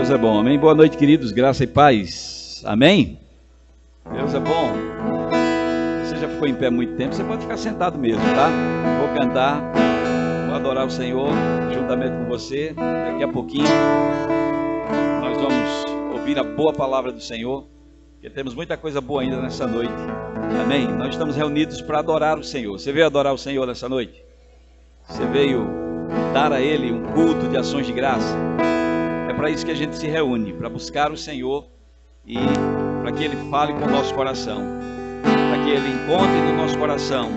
Deus é bom, amém? Boa noite, queridos, graça e paz, amém? Deus é bom. Você já ficou em pé há muito tempo, você pode ficar sentado mesmo, tá? Vou cantar, vou adorar o Senhor juntamente com você. Daqui a pouquinho nós vamos ouvir a boa palavra do Senhor, porque temos muita coisa boa ainda nessa noite, amém? Nós estamos reunidos para adorar o Senhor. Você veio adorar o Senhor nessa noite? Você veio dar a Ele um culto de ações de graça? É para isso que a gente se reúne, para buscar o Senhor e para que Ele fale com o nosso coração, para que Ele encontre no nosso coração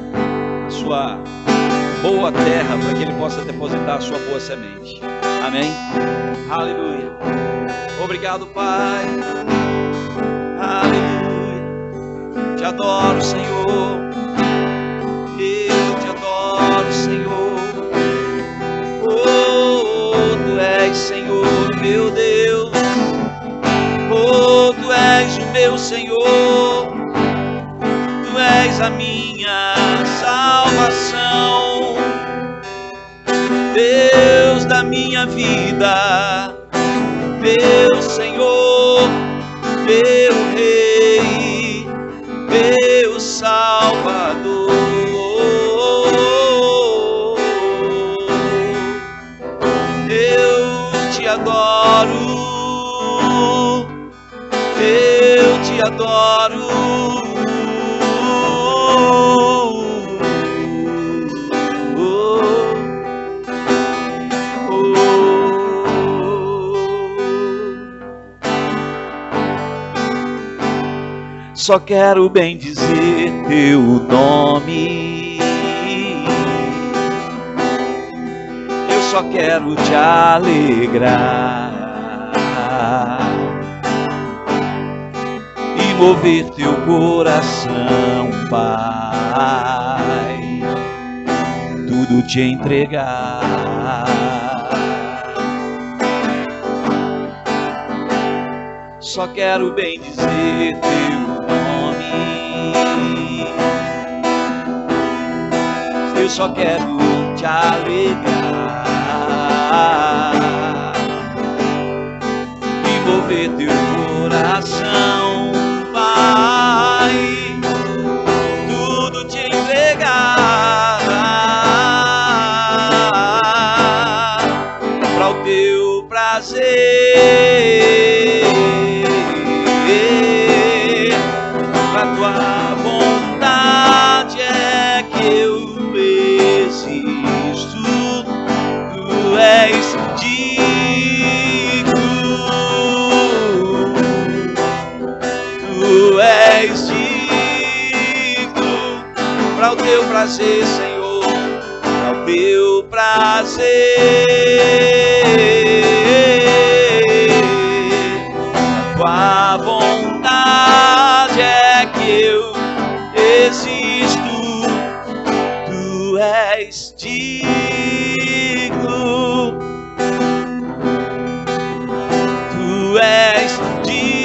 a sua boa terra, para que Ele possa depositar a sua boa semente, amém? Aleluia. Obrigado, Pai. Aleluia. Te adoro, Senhor. Eu te adoro, Senhor. Oh, Tu és, Senhor, meu Deus. Oh, Tu és o meu Senhor. Tu és a minha salvação, Deus da minha vida, meu Senhor, meu Rei, meu Salvador. Eu te adoro, eu te adoro. Só quero bem dizer teu nome, eu só quero te alegrar e mover teu coração, Pai, tudo te entregar. Só quero bem dizer teu nome, eu só quero te alegrar e mover teu coração, Pai, tudo te entregar para o teu prazer. A tua vontade é que eu existo. Tu és digno, tu és digno para o teu prazer, Senhor, para o teu prazer. A tua vontade é que eu existo, tu és digno, tu és digno,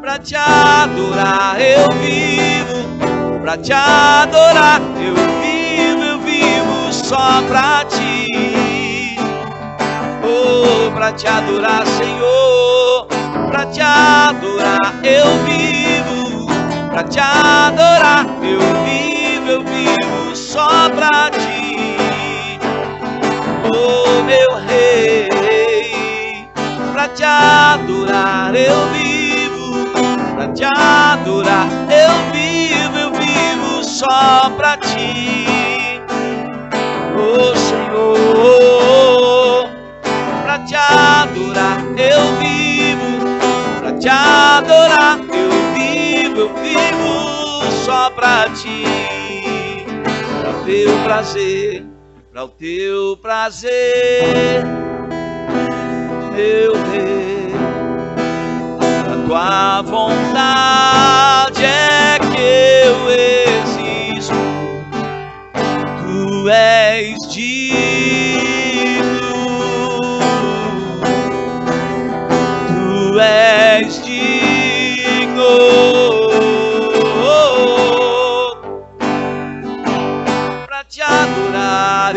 pra te adorar eu vivo, pra te adorar eu vivo só pra ti. Pra te adorar, Senhor, pra te adorar eu vivo, pra te adorar eu vivo só pra ti. Oh, meu Rei, pra te adorar eu vivo, pra te adorar eu vivo só pra ti. Oh, Senhor, pra te adorar eu vivo, pra te adorar eu vivo só pra ti, pra o teu prazer, pra o teu prazer, meu Rei. A tua vontade é que eu existo, tu és digno, tu és digno, pra te adorar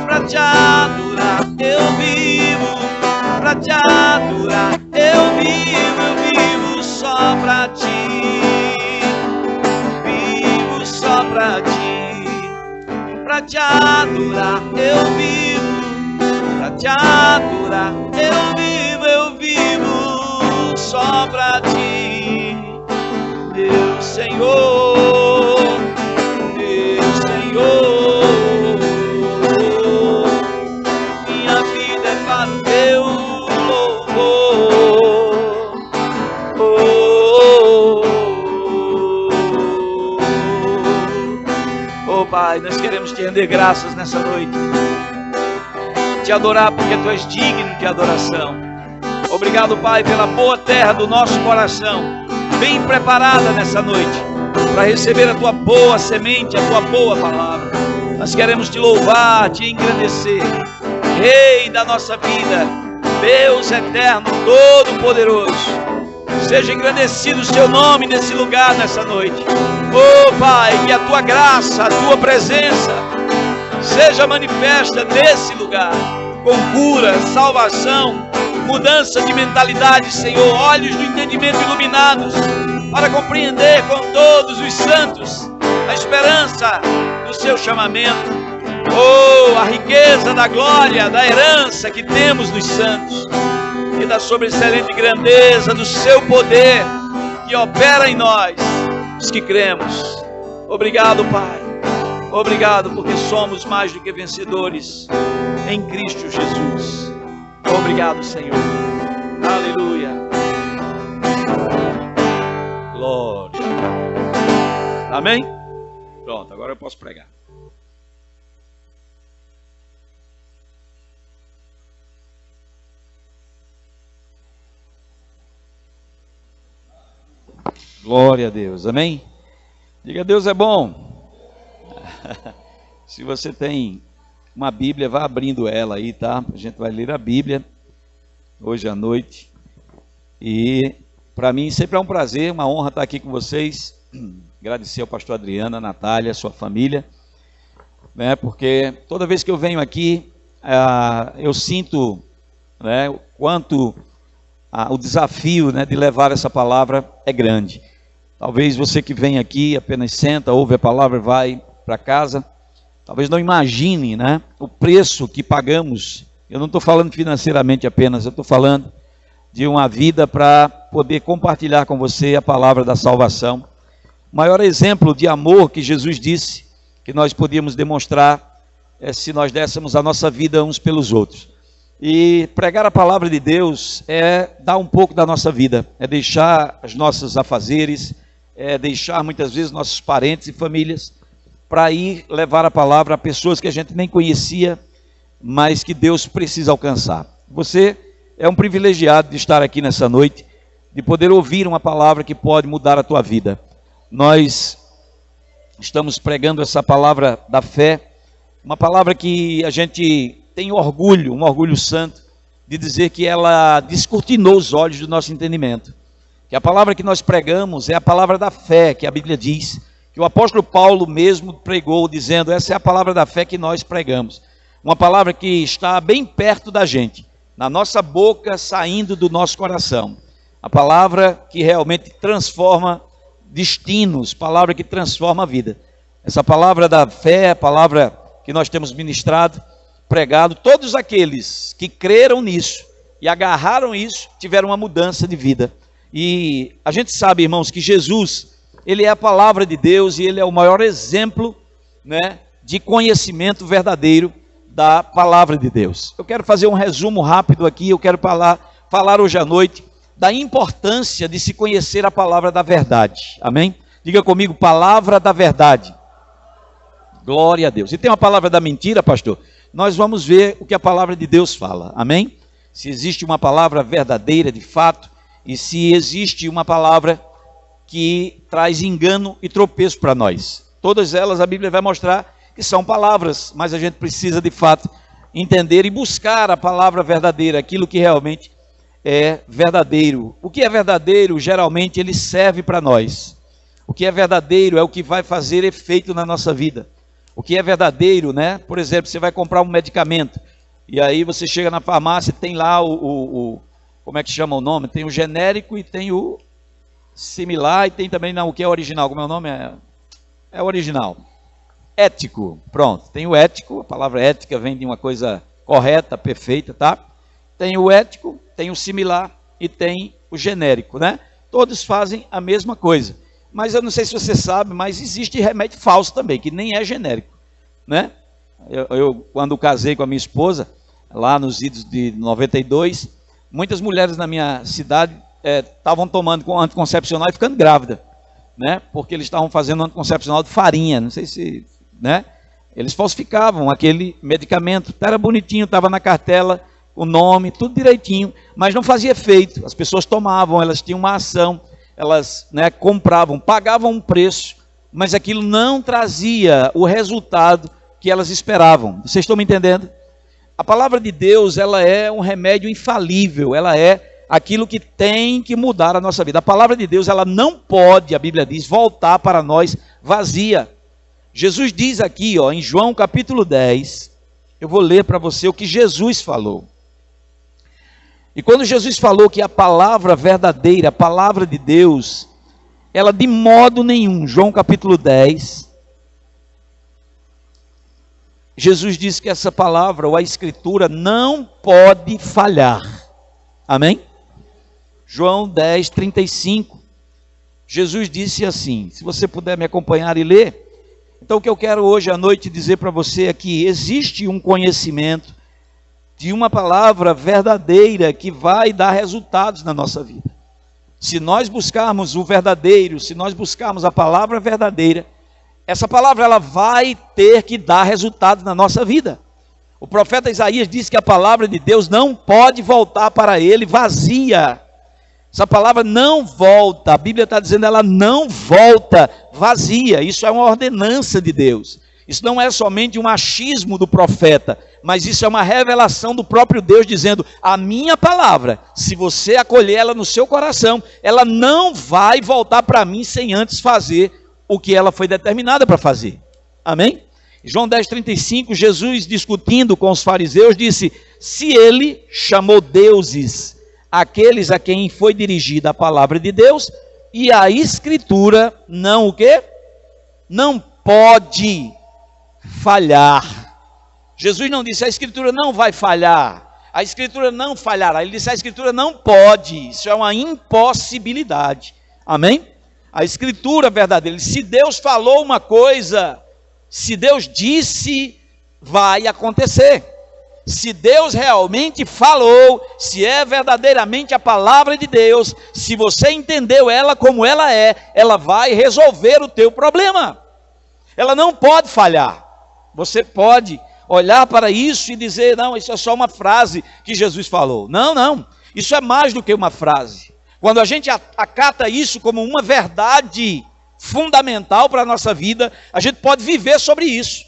Pra te adorar eu vivo, pra te adorar eu vivo só pra ti, vivo só pra ti. Pra te adorar eu vivo, pra te adorar eu vivo só pra ti, meu Senhor, meu Senhor. Minha vida é para o teu louvor. Oh Pai, nós queremos te render graças nessa noite, te adorar porque tu és digno de adoração. Obrigado, Pai, pela boa terra do nosso coração, bem preparada nessa noite para receber a tua boa semente, a tua boa palavra. Nós queremos te louvar, te engrandecer, Rei da nossa vida, Deus eterno, todo-poderoso. Seja engrandecido o seu nome nesse lugar, nessa noite. Oh Pai, que a tua graça, a tua presença seja manifesta nesse lugar, com cura, salvação, mudança de mentalidade, Senhor, olhos do entendimento iluminados, para compreender com todos os santos a esperança do seu chamamento. Oh, a riqueza da glória, da herança que temos dos santos, e da sobreexcelente grandeza do seu poder, que opera em nós, os que cremos. Obrigado, Pai. Obrigado, porque somos mais do que vencedores em Cristo Jesus. Obrigado, Senhor. Aleluia. Glória. Amém? Pronto, agora eu posso pregar. Glória a Deus, amém? Diga, Deus é bom. Se você tem uma Bíblia, vá abrindo ela aí, tá? A gente vai ler a Bíblia hoje à noite. E para mim sempre é um prazer, uma honra estar aqui com vocês. Agradecer ao pastor Adriano, a Natália, a sua família, né? Porque toda vez que eu venho aqui, eu sinto, né, o quanto o desafio, né, de levar essa palavra é grande. Talvez você que vem aqui apenas senta, ouve a palavra e vai para casa, talvez não imagine, né, o preço que pagamos. Eu não estou falando financeiramente apenas, eu estou falando de uma vida para poder compartilhar com você a palavra da salvação. O maior exemplo de amor que Jesus disse que nós podíamos demonstrar é se nós dessemos a nossa vida uns pelos outros. E pregar a palavra de Deus é dar um pouco da nossa vida, é deixar os nossos afazeres, é deixar muitas vezes nossos parentes e famílias para ir levar a palavra a pessoas que a gente nem conhecia, mas que Deus precisa alcançar. Você é um privilegiado de estar aqui nessa noite, de poder ouvir uma palavra que pode mudar a tua vida. Nós estamos pregando essa palavra da fé, uma palavra que a gente tem orgulho, um orgulho santo, de dizer que ela descortinou os olhos do nosso entendimento. Que a palavra que nós pregamos é a palavra da fé, que a Bíblia diz, que o apóstolo Paulo mesmo pregou, dizendo, essa é a palavra da fé que nós pregamos. Uma palavra que está bem perto da gente, na nossa boca, saindo do nosso coração. A palavra que realmente transforma destinos, palavra que transforma a vida. Essa palavra da fé, a palavra que nós temos ministrado, pregado, todos aqueles que creram nisso e agarraram isso, tiveram uma mudança de vida. E a gente sabe, irmãos, que Jesus, ele é a palavra de Deus e ele é o maior exemplo, né, de conhecimento verdadeiro da palavra de Deus. Eu quero fazer um resumo rápido aqui, eu quero falar hoje à noite da importância de se conhecer a palavra da verdade. Amém? Diga comigo, palavra da verdade. Glória a Deus. E tem uma palavra da mentira, pastor? Nós vamos ver o que a palavra de Deus fala, amém? Se existe uma palavra verdadeira de fato, e se existe uma palavra que traz engano e tropeço para nós. Todas elas a Bíblia vai mostrar que são palavras, mas a gente precisa de fato entender e buscar a palavra verdadeira, aquilo que realmente é verdadeiro. O que é verdadeiro, geralmente ele serve para nós. O que é verdadeiro é o que vai fazer efeito na nossa vida. O que é verdadeiro, né? Por exemplo, você vai comprar um medicamento, e aí você chega na farmácia, tem lá como é que chama o nome? Tem o genérico e tem o similar, e tem também o que é original. Como é o nome? É original. Ético, pronto. Tem o ético, a palavra ética vem de uma coisa correta, perfeita, tá? Tem o ético, tem o similar e tem o genérico, né? Todos fazem a mesma coisa. Mas eu não sei se você sabe, mas existe remédio falso também, que nem é genérico, né? Eu quando casei com a minha esposa, lá nos idos de 92, muitas mulheres na minha cidade estavam tomando anticoncepcional e ficando grávida, né? Porque eles estavam fazendo anticoncepcional de farinha, não sei se, né? Eles falsificavam aquele medicamento, era bonitinho, estava na cartela, o nome, tudo direitinho, mas não fazia efeito. As pessoas tomavam, elas tinham uma ação, elas, né, compravam, pagavam um preço, mas aquilo não trazia o resultado que elas esperavam. Vocês estão me entendendo? A palavra de Deus, ela é um remédio infalível, ela é aquilo que tem que mudar a nossa vida. A palavra de Deus, ela não pode, a Bíblia diz, voltar para nós vazia. Jesus diz aqui, ó, em João capítulo 10, eu vou ler para você o que Jesus falou. E quando Jesus falou que a palavra verdadeira, a palavra de Deus, ela de modo nenhum, João capítulo 10, Jesus disse que essa palavra, ou a escritura, não pode falhar. Amém? João 10, 35. Jesus disse assim, se você puder me acompanhar e ler. Então o que eu quero hoje à noite dizer para você é que existe um conhecimento de uma palavra verdadeira que vai dar resultados na nossa vida. Se nós buscarmos o verdadeiro, se nós buscarmos a palavra verdadeira, essa palavra ela vai ter que dar resultados na nossa vida. O profeta Isaías disse que a palavra de Deus não pode voltar para ele vazia. Essa palavra não volta, a Bíblia está dizendo ela não volta vazia. Isso é uma ordenança de Deus. Isso não é somente um achismo do profeta, mas isso é uma revelação do próprio Deus dizendo, a minha palavra, se você acolher ela no seu coração, ela não vai voltar para mim sem antes fazer o que ela foi determinada para fazer. Amém? João 10, 35, Jesus discutindo com os fariseus disse, se ele chamou deuses aqueles a quem foi dirigida a palavra de Deus, e a escritura não o quê? Não pode falhar. Jesus não disse, a escritura não vai falhar, a escritura não falhará. Ele disse, a escritura não pode, isso é uma impossibilidade. Amém? A escritura verdadeira, se Deus falou uma coisa, se Deus disse, vai acontecer. Se Deus realmente falou, se é verdadeiramente a palavra de Deus, se você entendeu ela como ela é, ela vai resolver o teu problema. Ela não pode falhar. Você pode olhar para isso e dizer, não, isso é só uma frase que Jesus falou. Não, não, isso é mais do que uma frase. Quando a gente acata isso como uma verdade fundamental para a nossa vida, a gente pode viver sobre isso,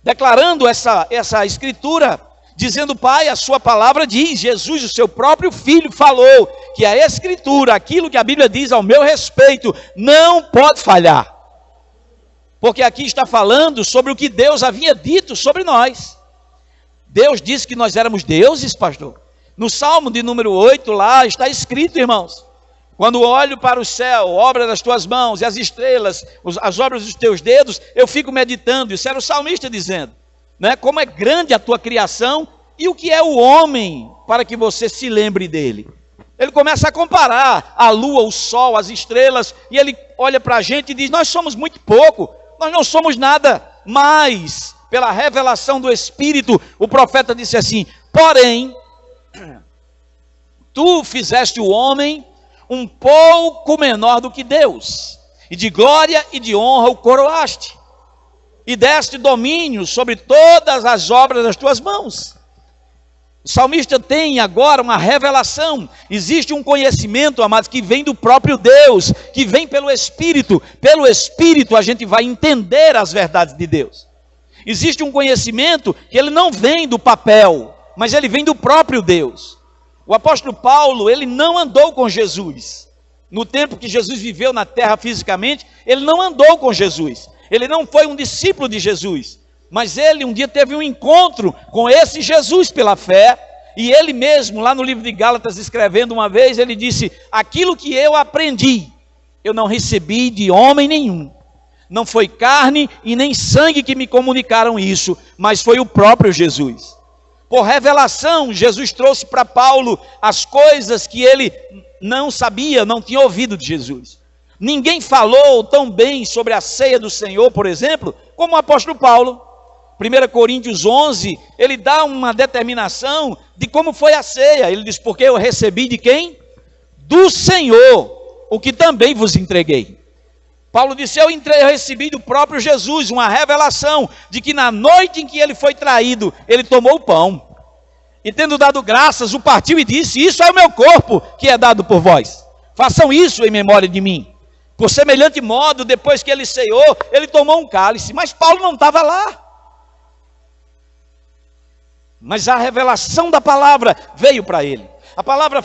declarando essa escritura, dizendo, Pai, a sua palavra diz, Jesus, o seu próprio Filho, falou que a escritura, aquilo que a Bíblia diz ao meu respeito, não pode falhar. Porque aqui está falando sobre o que Deus havia dito sobre nós. Deus disse que nós éramos deuses, pastor. No Salmo de número 8, lá está escrito, irmãos, quando olho para o céu, obra das tuas mãos, e as estrelas, as obras dos teus dedos, eu fico meditando. Isso era o salmista dizendo, né? Como é grande a tua criação, e o que é o homem, para que você se lembre dele. Ele começa a comparar a lua, o sol, as estrelas, e ele olha para a gente e diz, nós somos muito pouco, nós não somos nada, mas pela revelação do Espírito, o profeta disse assim, porém, tu fizeste o homem um pouco menor do que Deus, e de glória e de honra o coroaste, e deste domínio sobre todas as obras das tuas mãos. O salmista tem agora uma revelação, existe um conhecimento, amados, que vem do próprio Deus, que vem pelo Espírito a gente vai entender as verdades de Deus. Existe um conhecimento que ele não vem do papel, mas ele vem do próprio Deus. O apóstolo Paulo, ele não andou com Jesus, No tempo que Jesus viveu na terra fisicamente, ele não andou com Jesus. Ele não foi um discípulo de Jesus. Mas ele um dia teve um encontro com esse Jesus pela fé. E ele mesmo, lá no livro de Gálatas, escrevendo uma vez, ele disse: aquilo que eu aprendi, eu não recebi de homem nenhum. Não foi carne e nem sangue que me comunicaram isso, mas foi o próprio Jesus. Por revelação, Jesus trouxe para Paulo as coisas que ele não sabia, não tinha ouvido de Jesus. Ninguém falou tão bem sobre a ceia do Senhor, por exemplo, como o apóstolo Paulo. 1 Coríntios 11, ele dá uma determinação de como foi a ceia. Ele diz: porque eu recebi de quem? Do Senhor, o que também vos entreguei. Paulo disse: eu recebi do próprio Jesus uma revelação de que na noite em que ele foi traído, ele tomou o pão. E tendo dado graças, o partiu e disse: isso é o meu corpo que é dado por vós. Façam isso em memória de mim. Por semelhante modo, depois que ele ceou, ele tomou um cálice. Mas Paulo não estava lá. Mas a revelação da palavra veio para ele. A palavra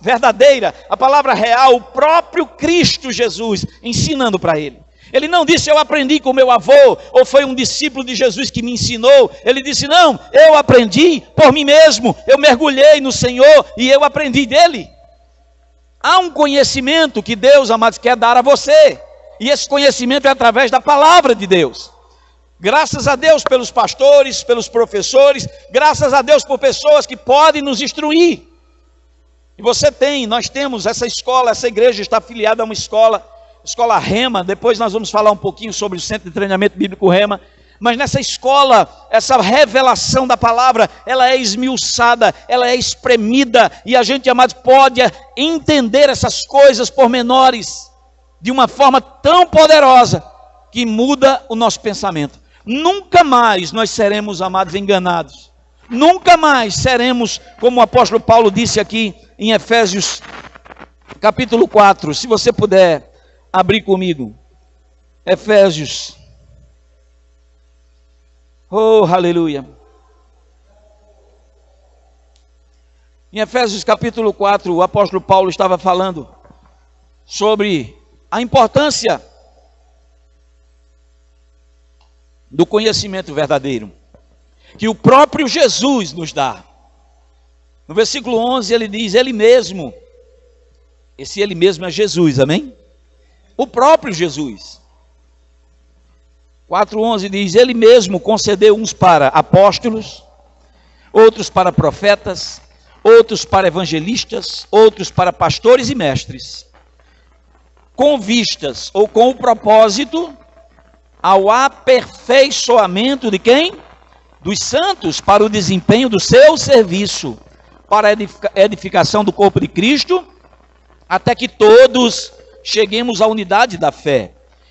verdadeira, a palavra real, o próprio Cristo Jesus ensinando para ele. Ele não disse: eu aprendi com meu avô, ou foi um discípulo de Jesus que me ensinou. Ele disse: não, eu aprendi por mim mesmo. Eu mergulhei no Senhor e eu aprendi dele. Há um conhecimento que Deus, amados, quer dar a você. E esse conhecimento é através da palavra de Deus. Graças a Deus pelos pastores, pelos professores, graças a Deus por pessoas que podem nos instruir. E nós temos essa escola, essa igreja está afiliada a uma escola Rema. Depois nós vamos falar um pouquinho sobre o Centro de Treinamento Bíblico Rema. Mas nessa escola, essa revelação da palavra, ela é esmiuçada, ela é espremida, e a gente, amados, pode entender essas coisas pormenores de uma forma tão poderosa que muda o nosso pensamento. Nunca mais nós seremos, amados, enganados. Nunca mais seremos, como o apóstolo Paulo disse aqui em Efésios capítulo 4. Se você puder abrir comigo. Efésios. Oh, aleluia. Em Efésios capítulo 4, o apóstolo Paulo estava falando sobre a importância do conhecimento verdadeiro, que o próprio Jesus nos dá. No versículo 11 ele diz: ele mesmo, esse ele mesmo é Jesus, amém? O próprio Jesus. 4:11 diz: ele mesmo concedeu uns para apóstolos, outros para profetas, outros para evangelistas, outros para pastores e mestres, com vistas ou com o propósito ao aperfeiçoamento de quem? Dos santos, para o desempenho do seu serviço, para a edificação do corpo de Cristo, até que todos cheguemos à unidade da fé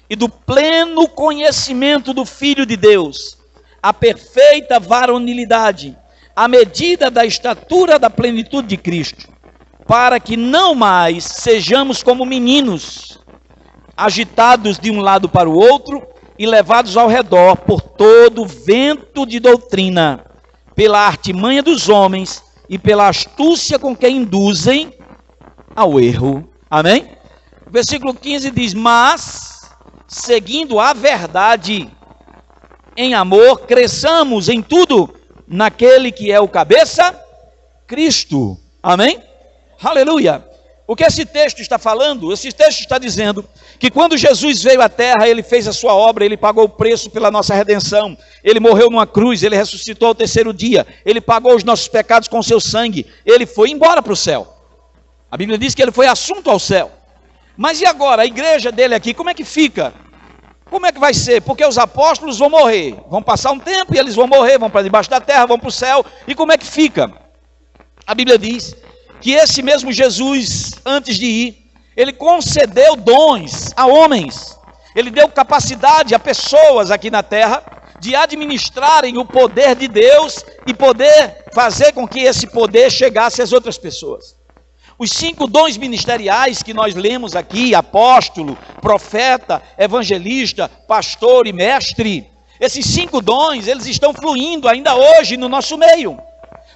e do pleno conhecimento do Filho de Deus, a perfeita varonilidade, à medida da estatura da plenitude de Cristo, para que não mais sejamos como meninos, agitados de um lado para o outro e levados ao redor por todo vento de doutrina, pela artimanha dos homens e pela astúcia com que induzem ao erro. Amém? Versículo 15 diz: mas, seguindo a verdade em amor, cresçamos em tudo naquele que é o cabeça, Cristo. Amém? Aleluia! O que esse texto está falando? Esse texto está dizendo que quando Jesus veio à terra, ele fez a sua obra, ele pagou o preço pela nossa redenção, ele morreu numa cruz, ele ressuscitou ao terceiro dia, ele pagou os nossos pecados com seu sangue, ele foi embora para o céu. A Bíblia diz que ele foi assunto ao céu. Mas e agora, a igreja dele aqui, como é que fica? Como é que vai ser? Porque os apóstolos vão morrer, vão passar um tempo e eles vão morrer, vão para debaixo da terra, vão para o céu. E como é que fica? A Bíblia diz que esse mesmo Jesus, antes de ir, ele concedeu dons a homens. Ele deu capacidade a pessoas aqui na terra de administrarem o poder de Deus e poder fazer com que esse poder chegasse às outras pessoas. Os 5 dons ministeriais que nós lemos aqui, apóstolo, profeta, evangelista, pastor e mestre, esses 5 dons, eles estão fluindo ainda hoje no nosso meio.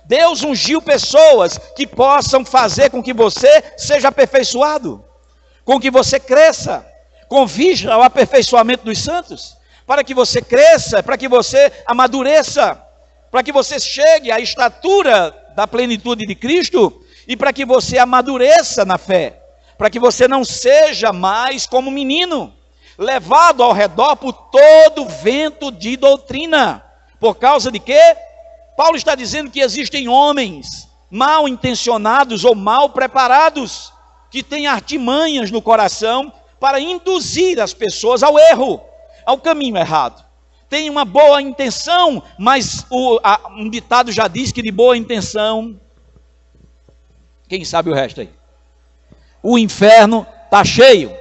Deus ungiu pessoas que possam fazer com que você seja aperfeiçoado. com que você cresça, com vista ao aperfeiçoamento dos santos, para que você cresça, para que você amadureça, para que você chegue à estatura da plenitude de Cristo e para que você amadureça na fé, para que você não seja mais como menino, levado ao redor por todo vento de doutrina. Por causa de quê? Paulo está dizendo que existem homens mal intencionados ou mal preparados, que têm artimanhas no coração para induzir as pessoas ao erro, ao caminho errado. Tem uma boa intenção, mas um ditado já diz que de boa intenção, quem sabe o resto aí? O inferno está cheio.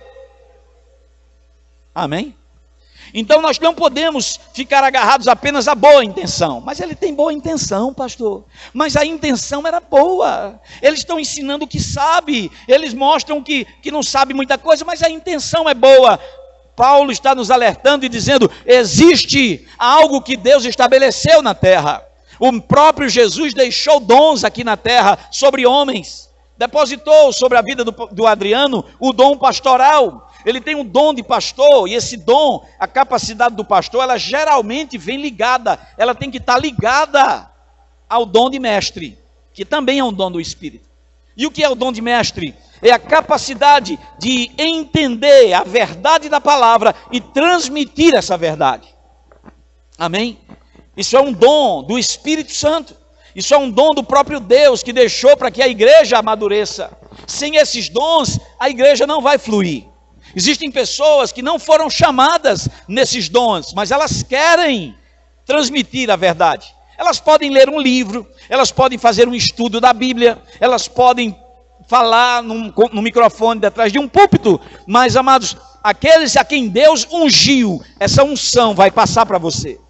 Amém? Então nós não podemos ficar agarrados apenas à boa intenção. Mas ele tem boa intenção, pastor. Mas a intenção era boa. Eles estão ensinando o que sabe. Eles mostram que não sabe muita coisa, mas a intenção é boa. Paulo está nos alertando e dizendo, existe algo que Deus estabeleceu na terra. O próprio Jesus deixou dons aqui na terra sobre homens. Depositou sobre a vida do Adriano o dom pastoral. Ele tem um dom de pastor, e esse dom, a capacidade do pastor, ela geralmente vem ligada, ela tem que estar ligada ao dom de mestre, que também é um dom do Espírito. E o que é o dom de mestre? É a capacidade de entender a verdade da palavra e transmitir essa verdade. Amém? Isso é um dom do Espírito Santo. Isso é um dom do próprio Deus que deixou para que a igreja amadureça. Sem esses dons, a igreja não vai fluir. Existem pessoas que não foram chamadas nesses dons, mas elas querem transmitir a verdade. Elas podem ler um livro, elas podem fazer um estudo da Bíblia, elas podem falar no microfone detrás de um púlpito, mas, amados, aqueles a quem Deus ungiu, essa unção vai passar para você.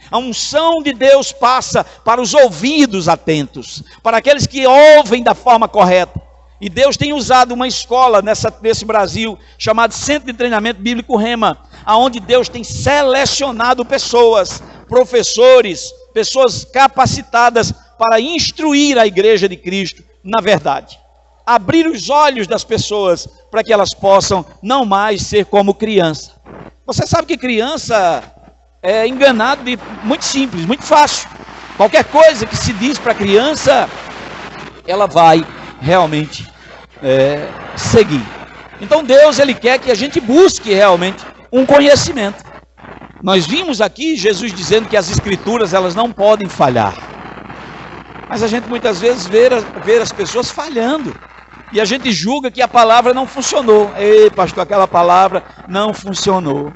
A unção de Deus passa para os ouvidos atentos, para aqueles que ouvem da forma correta. E Deus tem usado uma escola nesse Brasil, chamada Centro de Treinamento Bíblico Rema, aonde Deus tem selecionado pessoas, professores, pessoas capacitadas para instruir a igreja de Cristo na verdade. Abrir os olhos das pessoas para que elas possam não mais ser como criança. Você sabe que criança é enganado de muito simples, muito fácil. Qualquer coisa que se diz para a criança, ela vai realmente seguir. Então Deus, ele quer que a gente busque realmente um conhecimento. Nós vimos aqui Jesus dizendo que as escrituras, elas não podem falhar. Mas a gente muitas vezes vê as pessoas falhando. E a gente julga que a palavra não funcionou. Ei, pastor, aquela palavra não funcionou.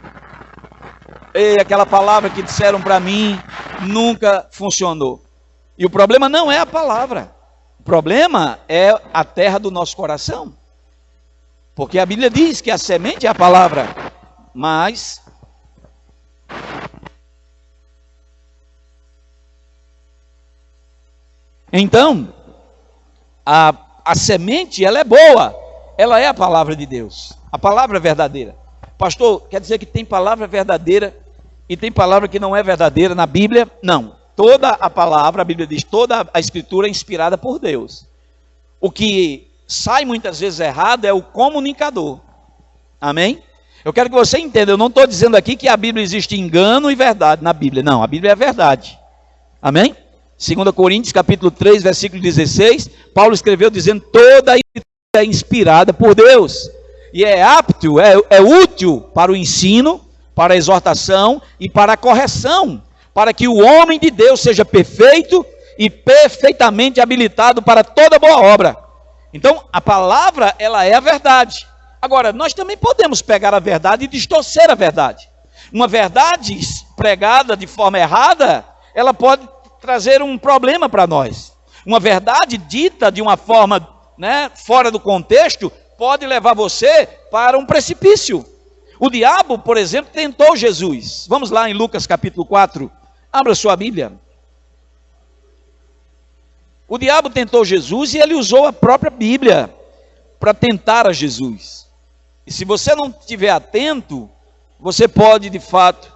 Ei, aquela palavra que disseram para mim nunca funcionou. E o problema não é a palavra. O problema é a terra do nosso coração. Porque a Bíblia diz que a semente é a palavra. Mas então, a semente, ela é boa, ela é a palavra de Deus, a palavra verdadeira. Pastor, quer dizer que tem palavra verdadeira e tem palavra que não é verdadeira na Bíblia? Não, toda a palavra, a Bíblia diz, toda a escritura é inspirada por Deus. O que sai muitas vezes errado é o comunicador, amém? Eu quero que você entenda, eu não estou dizendo aqui que a Bíblia existe engano e verdade na Bíblia, não, a Bíblia é verdade, amém? 2 Coríntios capítulo 3, versículo 16, Paulo escreveu dizendo, toda a escritura é inspirada por Deus, e é apto, é útil para o ensino, para a exortação e para a correção, para que o homem de Deus seja perfeito e perfeitamente habilitado para toda boa obra. Então, a palavra, ela é a verdade. Agora, nós também podemos pegar a verdade e distorcer a verdade. Uma verdade pregada de forma errada, ela pode trazer um problema para nós. Uma verdade dita de uma forma, fora do contexto, pode levar você para um precipício. O diabo, por exemplo, tentou Jesus. Vamos lá em Lucas capítulo 4. Abra sua Bíblia. O diabo tentou Jesus e ele usou a própria Bíblia para tentar a Jesus. E se você não estiver atento, você pode, de fato,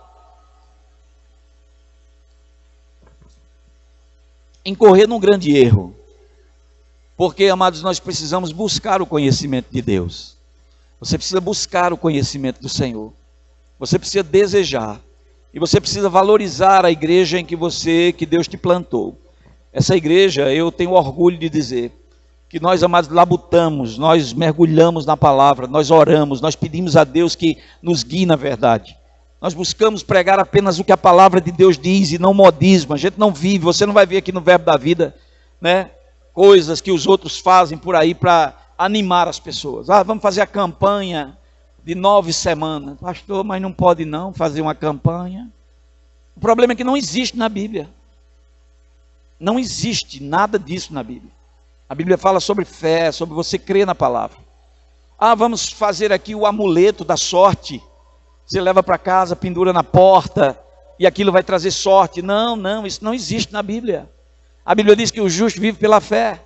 incorrer num grande erro. Porque, amados, nós precisamos buscar o conhecimento de Deus. Você precisa buscar o conhecimento do Senhor. Você precisa desejar. E você precisa valorizar a igreja em que Deus te plantou. Essa igreja, eu tenho orgulho de dizer, que nós, amados, labutamos, nós mergulhamos na palavra, nós oramos, nós pedimos a Deus que nos guie na verdade. Nós buscamos pregar apenas o que a palavra de Deus diz e não modismo. A gente não vive, você não vai ver aqui no Verbo da Vida, né, coisas que os outros fazem por aí para animar as pessoas. Vamos fazer a campanha de 9 semanas. Pastor, mas não pode não fazer uma campanha. O problema é que não existe na Bíblia. Não existe nada disso na Bíblia. A Bíblia fala sobre fé, sobre você crer na palavra. Vamos fazer aqui o amuleto da sorte. Você leva para casa, pendura na porta, e aquilo vai trazer sorte. Não, isso não existe na Bíblia. A Bíblia diz que o justo vive pela fé.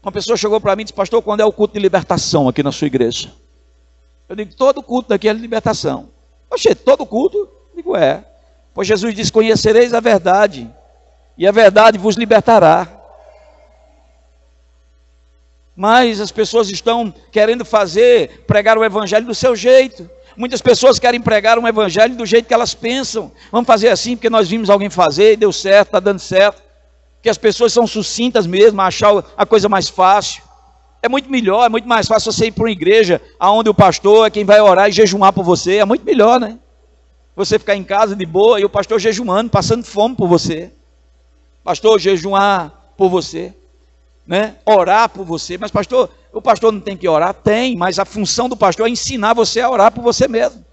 Uma pessoa chegou para mim e disse: pastor, quando é o culto de libertação aqui na sua igreja? Eu digo: todo culto daqui é de libertação. Oxe, todo culto? Eu digo: é. Pois Jesus disse: conhecereis a verdade, e a verdade vos libertará. Mas as pessoas estão querendo pregar o evangelho do seu jeito. Muitas pessoas querem pregar um evangelho do jeito que elas pensam. Vamos fazer assim porque nós vimos alguém fazer e deu certo, está dando certo. Porque as pessoas são sucintas mesmo, achar a coisa mais fácil. É muito melhor, é muito mais fácil você ir para uma igreja onde o pastor é quem vai orar e jejuar por você. É muito melhor, né? Você ficar em casa de boa e o pastor jejuando, passando fome por você. Pastor jejuar por você, né? Orar por você. Mas pastor, o pastor não tem que orar? Tem, mas a função do pastor é ensinar você a orar por você mesmo.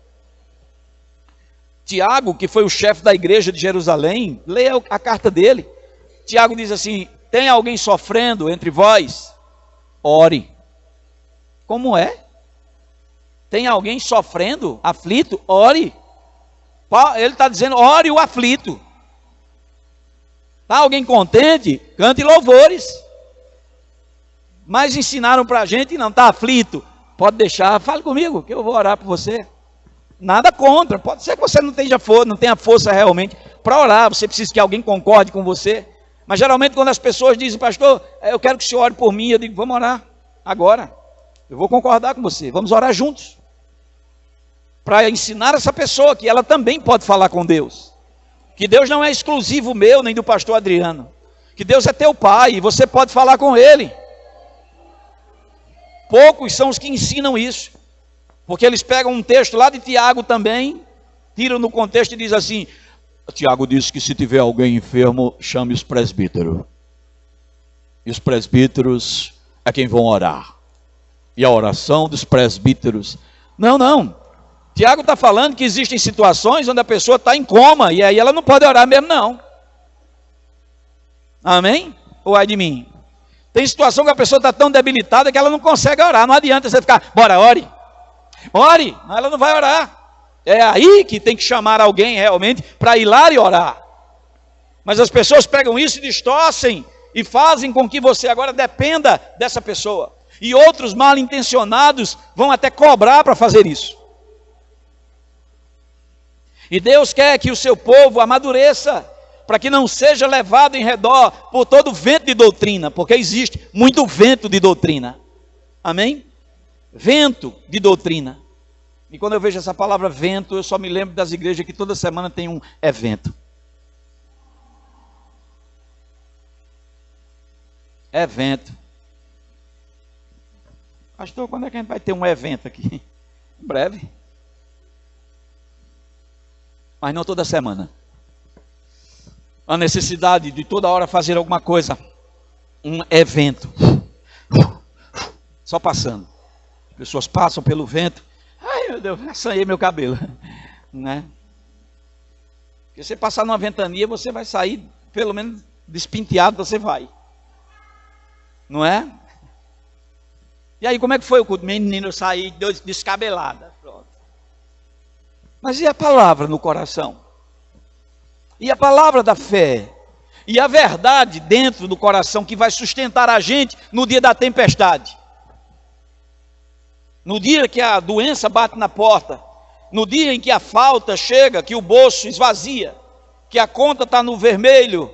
Tiago, que foi o chefe da igreja de Jerusalém, leia a carta dele. Tiago diz assim: tem alguém sofrendo entre vós? Ore. Como é? Tem alguém sofrendo, aflito? Ore. Ele está dizendo: ore o aflito. Está alguém contente? Cante louvores. Mas ensinaram para a gente: não, está aflito? Pode deixar, fale comigo que eu vou orar por você. Nada contra, pode ser que você não tenha força realmente para orar, você precisa que alguém concorde com você. Mas geralmente quando as pessoas dizem: pastor, eu quero que o senhor ore por mim, eu digo: vamos orar agora. Eu vou concordar com você, vamos orar juntos. Para ensinar essa pessoa que ela também pode falar com Deus. Que Deus não é exclusivo meu, nem do pastor Adriano. Que Deus é teu pai e você pode falar com ele. Poucos são os que ensinam isso. Porque eles pegam um texto lá de Tiago também, tiram no contexto e diz assim: Tiago disse que se tiver alguém enfermo, chame os presbíteros. E os presbíteros é quem vão orar. E a oração dos presbíteros. Não. Tiago está falando que existem situações onde a pessoa está em coma, e aí ela não pode orar mesmo não. Amém? Ou ai de mim? Tem situação que a pessoa está tão debilitada que ela não consegue orar. Não adianta você ficar: bora, ore. Ore, ela não vai orar. É aí que tem que chamar alguém realmente para ir lá e orar. Mas as pessoas pegam isso e distorcem e fazem com que você agora dependa dessa pessoa. E outros mal intencionados vão até cobrar para fazer isso. E Deus quer que o seu povo amadureça, para que não seja levado em redor por todo vento de doutrina, porque existe muito vento de doutrina. Amém? Vento de doutrina. E quando eu vejo essa palavra vento, eu só me lembro das igrejas que toda semana tem um evento. Evento. Pastor, quando é que a gente vai ter um evento aqui? Em breve. Mas não toda semana. A necessidade de toda hora fazer alguma coisa. Um evento. Só passando. As pessoas passam pelo vento. Ai, meu Deus, assanhei meu cabelo. Né? Porque você passar numa ventania, você vai sair, pelo menos despinteado, você vai. Não é? E aí, como é que foi o culto? Menino, eu saí descabelada. Pronto. Mas e a palavra no coração? E a palavra da fé? E a verdade dentro do coração que vai sustentar a gente no dia da tempestade? No dia que a doença bate na porta, no dia em que a falta chega, que o bolso esvazia, que a conta está no vermelho,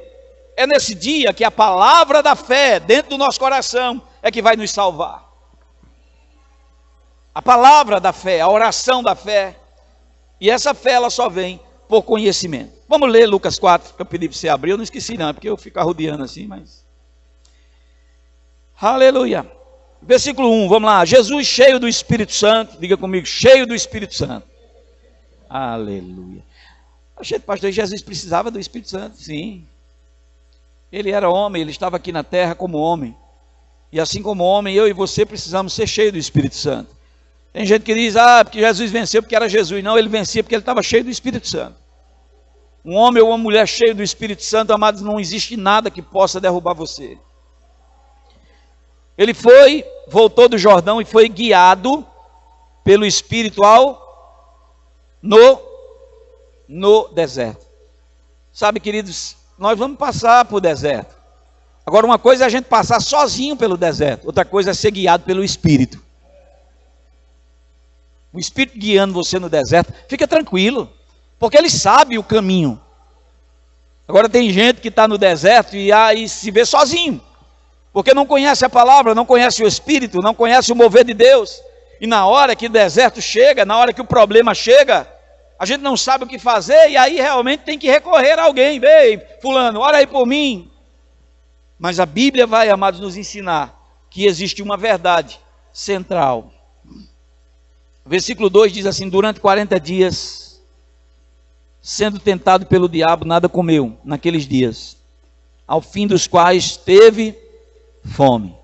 é nesse dia que a palavra da fé dentro do nosso coração é que vai nos salvar. A palavra da fé, a oração da fé. E essa fé, ela só vem por conhecimento. Vamos ler Lucas 4, que eu pedi para você abrir. Eu não esqueci não, é porque eu fico arrodeando assim, mas... Aleluia. Versículo 1, vamos lá. Jesus cheio do Espírito Santo. Diga comigo, cheio do Espírito Santo. Aleluia. Achei que pastor Jesus precisava do Espírito Santo. Sim. Ele era homem, ele estava aqui na terra como homem. E assim como homem, eu e você precisamos ser cheios do Espírito Santo. Tem gente que diz, porque Jesus venceu porque era Jesus. Não, ele vencia porque ele estava cheio do Espírito Santo. Um homem ou uma mulher cheio do Espírito Santo, amados, não existe nada que possa derrubar você. Ele voltou do Jordão e foi guiado pelo Espírito no deserto. Sabe, queridos, nós vamos passar por deserto. Agora, uma coisa é a gente passar sozinho pelo deserto, outra coisa é ser guiado pelo Espírito. O Espírito guiando você no deserto, fica tranquilo, porque ele sabe o caminho. Agora tem gente que está no deserto e aí se vê sozinho, porque não conhece a palavra, não conhece o Espírito, não conhece o mover de Deus. E na hora que o deserto chega, na hora que o problema chega, a gente não sabe o que fazer e aí realmente tem que recorrer a alguém. Vem, fulano, ora aí por mim. Mas a Bíblia vai, amados, nos ensinar que existe uma verdade central. Versículo 2 diz assim: durante 40 dias, sendo tentado pelo diabo, nada comeu naqueles dias, ao fim dos quais teve fome.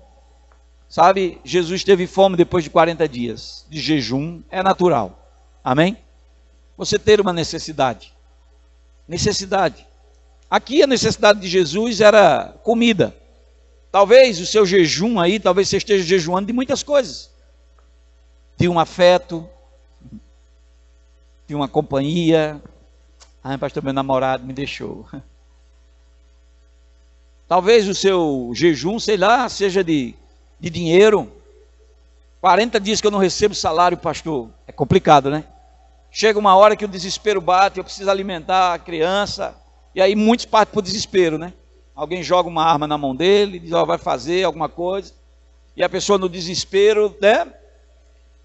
Sabe, Jesus teve fome depois de 40 dias de jejum, é natural. Amém? Você ter uma necessidade. Aqui a necessidade de Jesus era comida. Talvez o seu jejum aí, talvez você esteja jejuando de muitas coisas. De um afeto, de uma companhia. Pastor, meu namorado me deixou. Talvez o seu jejum, sei lá, seja de dinheiro. 40 dias que eu não recebo salário, pastor. É complicado, né? Chega uma hora que o desespero bate, eu preciso alimentar a criança. E aí muitos partem para o desespero, né? Alguém joga uma arma na mão dele, diz, vai fazer alguma coisa. E a pessoa no desespero, né?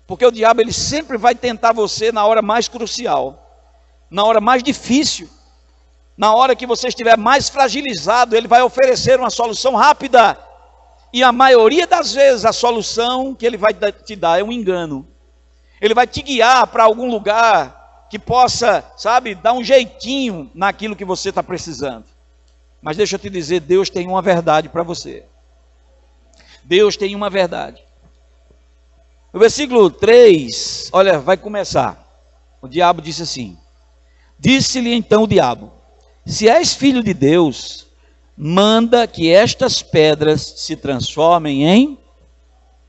Porque o diabo, ele sempre vai tentar você na hora mais crucial, na hora mais difícil, na hora que você estiver mais fragilizado, ele vai oferecer uma solução rápida. E a maioria das vezes a solução que ele vai te dar é um engano. Ele vai te guiar para algum lugar que possa, sabe, dar um jeitinho naquilo que você está precisando. Mas deixa eu te dizer, Deus tem uma verdade para você. Deus tem uma verdade. No versículo 3, olha, vai começar. O diabo disse assim: disse-lhe então o diabo: se és filho de Deus, manda que estas pedras se transformem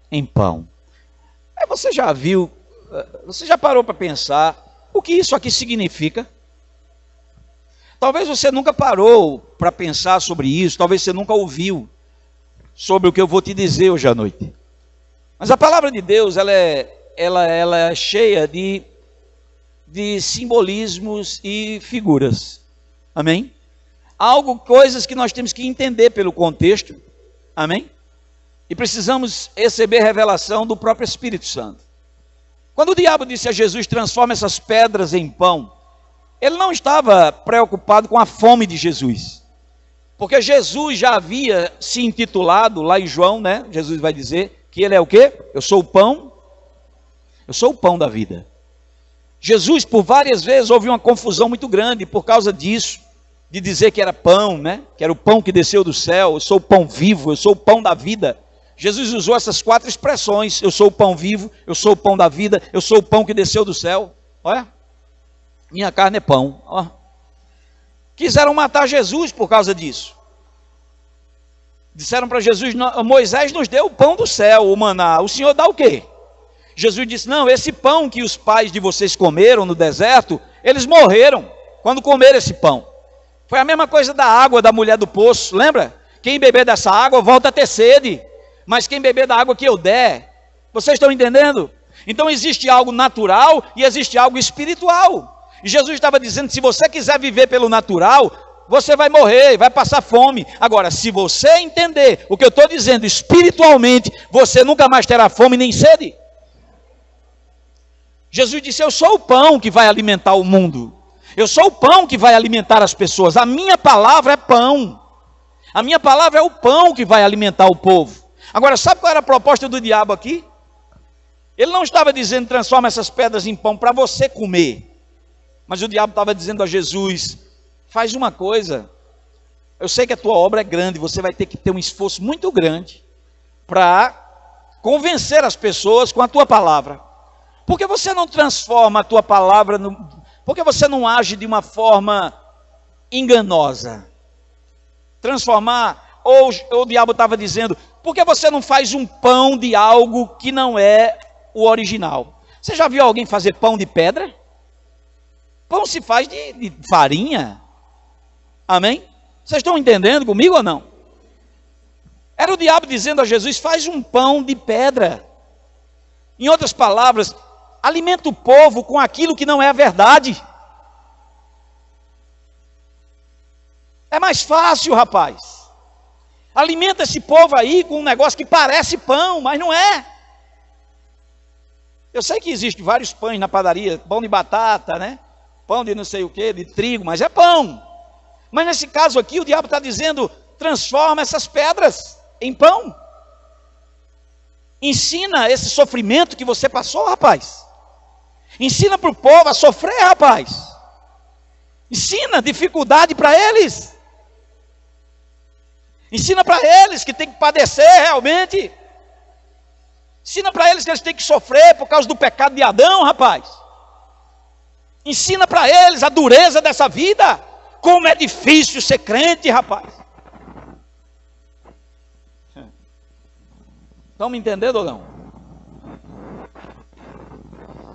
em pão. Aí você já viu, você já parou para pensar o que isso aqui significa? Talvez você nunca parou para pensar sobre isso, talvez você nunca ouviu sobre o que eu vou te dizer hoje à noite. Mas a palavra de Deus, ela é cheia de simbolismos e figuras. Amém? Coisas que nós temos que entender pelo contexto. Amém? E precisamos receber revelação do próprio Espírito Santo. Quando o diabo disse a Jesus, transforma essas pedras em pão, ele não estava preocupado com a fome de Jesus. Porque Jesus já havia se intitulado, lá em João, né? Jesus vai dizer que ele é o quê? Eu sou o pão da vida. Jesus, por várias vezes, houve uma confusão muito grande por causa disso, de dizer que era pão, né? Que era o pão que desceu do céu, eu sou o pão vivo, eu sou o pão da vida. Jesus usou essas 4 expressões: eu sou o pão vivo, eu sou o pão da vida, eu sou o pão que desceu do céu. Olha, minha carne é pão. Ó. Quiseram matar Jesus por causa disso. Disseram para Jesus, Moisés nos deu o pão do céu, o maná, o Senhor dá o quê? Jesus disse, não, esse pão que os pais de vocês comeram no deserto, eles morreram quando comeram esse pão. Foi a mesma coisa da água da mulher do poço, lembra? Quem beber dessa água volta a ter sede, mas quem beber da água que eu der, vocês estão entendendo? Então existe algo natural e existe algo espiritual. E Jesus estava dizendo, se você quiser viver pelo natural, você vai morrer, vai passar fome. Agora, se você entender o que eu estou dizendo espiritualmente, você nunca mais terá fome nem sede. Jesus disse: eu sou o pão que vai alimentar o mundo. Eu sou o pão que vai alimentar as pessoas. A minha palavra é pão. A minha palavra é o pão que vai alimentar o povo. Agora, sabe qual era a proposta do diabo aqui? Ele não estava dizendo: transforma essas pedras em pão para você comer. Mas o diabo estava dizendo a Jesus: faz uma coisa. Eu sei que a tua obra é grande, você vai ter que ter um esforço muito grande para convencer as pessoas com a tua palavra. Por que você não transforma a tua palavra, por que você não age de uma forma enganosa? Transformar, ou o diabo estava dizendo: por que você não faz um pão de algo que não é o original? Você já viu alguém fazer pão de pedra? Pão se faz de farinha. Amém? Vocês estão entendendo comigo ou não? Era o diabo dizendo a Jesus: faz um pão de pedra. Em outras palavras, alimenta o povo com aquilo que não é a verdade. É mais fácil, rapaz. Alimenta esse povo aí com um negócio que parece pão, mas não é. Eu sei que existem vários pães na padaria, pão de batata, né? Pão de não sei o que, de trigo, mas é pão. Mas nesse caso aqui, o diabo está dizendo: transforma essas pedras em pão. Ensina esse sofrimento que você passou, rapaz. Ensina para o povo a sofrer, rapaz. Ensina dificuldade para eles. Ensina para eles que tem que padecer realmente. Ensina para eles que eles têm que sofrer por causa do pecado de Adão, rapaz. Ensina para eles a dureza dessa vida. Como é difícil ser crente, rapaz. Estão me entendendo ou não?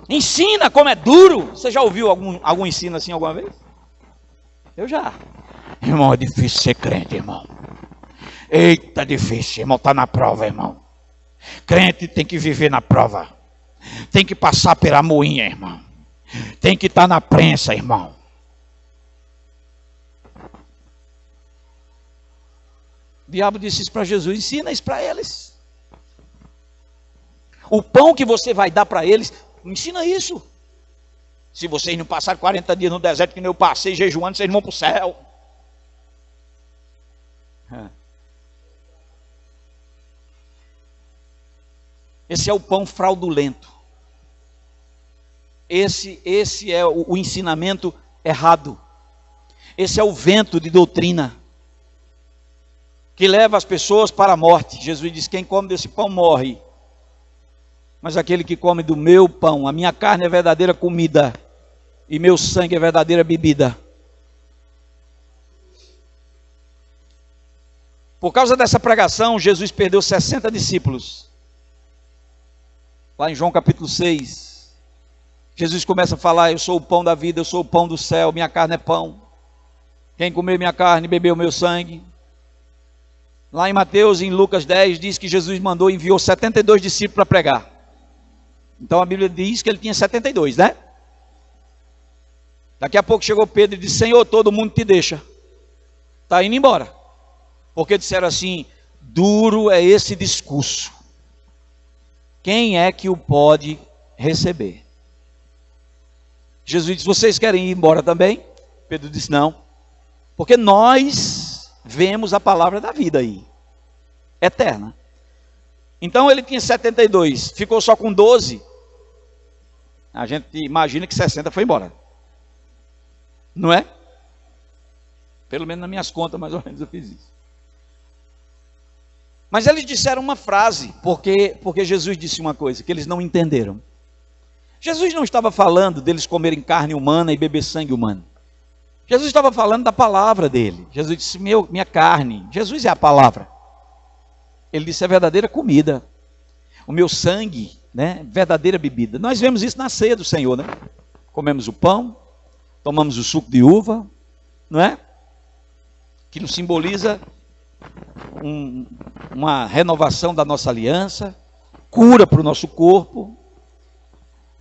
Ensina como é duro. Você já ouviu algum ensino assim alguma vez? Eu já. Irmão, é difícil ser crente, irmão. Eita, difícil, irmão, está na prova, irmão. Crente tem que viver na prova. Tem que passar pela moinha, irmão. Tem que estar na prensa, irmão. O diabo disse isso para Jesus: ensina isso para eles. O pão que você vai dar para eles, ensina isso. Se vocês não passarem 40 dias no deserto que nem eu passei jejuando, vocês não vão para o céu. Esse é o pão fraudulento. Esse é o ensinamento errado. Esse é o vento de doutrina que leva as pessoas para a morte. Jesus diz: quem come desse pão morre. Mas aquele que come do meu pão, a minha carne é verdadeira comida e meu sangue é verdadeira bebida. Por causa dessa pregação, Jesus perdeu 60 discípulos. Lá em João capítulo 6, Jesus começa a falar: eu sou o pão da vida, eu sou o pão do céu, minha carne é pão. Quem comer minha carne, beber o meu sangue. Lá em Mateus e em Lucas 10, diz que Jesus enviou 72 discípulos para pregar. Então a Bíblia diz que ele tinha 72, né? Daqui a pouco chegou Pedro e disse: Senhor, todo mundo te deixa. Está indo embora. Porque disseram assim: duro é esse discurso. Quem é que o pode receber? Jesus disse: vocês querem ir embora também? Pedro disse: não. Porque nós vemos a palavra da vida aí, eterna. Então ele tinha 72, ficou só com 12. A gente imagina que 60 foi embora. Não é? Pelo menos nas minhas contas, mais ou menos eu fiz isso. Mas eles disseram uma frase, porque Jesus disse uma coisa que eles não entenderam. Jesus não estava falando deles comerem carne humana e beber sangue humano. Jesus estava falando da palavra dele. Jesus disse: minha carne. Jesus é a palavra. Ele disse: é verdadeira comida. O meu sangue, né, verdadeira bebida. Nós vemos isso na ceia do Senhor, né? Comemos o pão, tomamos o suco de uva, não é? Que nos simboliza uma renovação da nossa aliança, cura para o nosso corpo.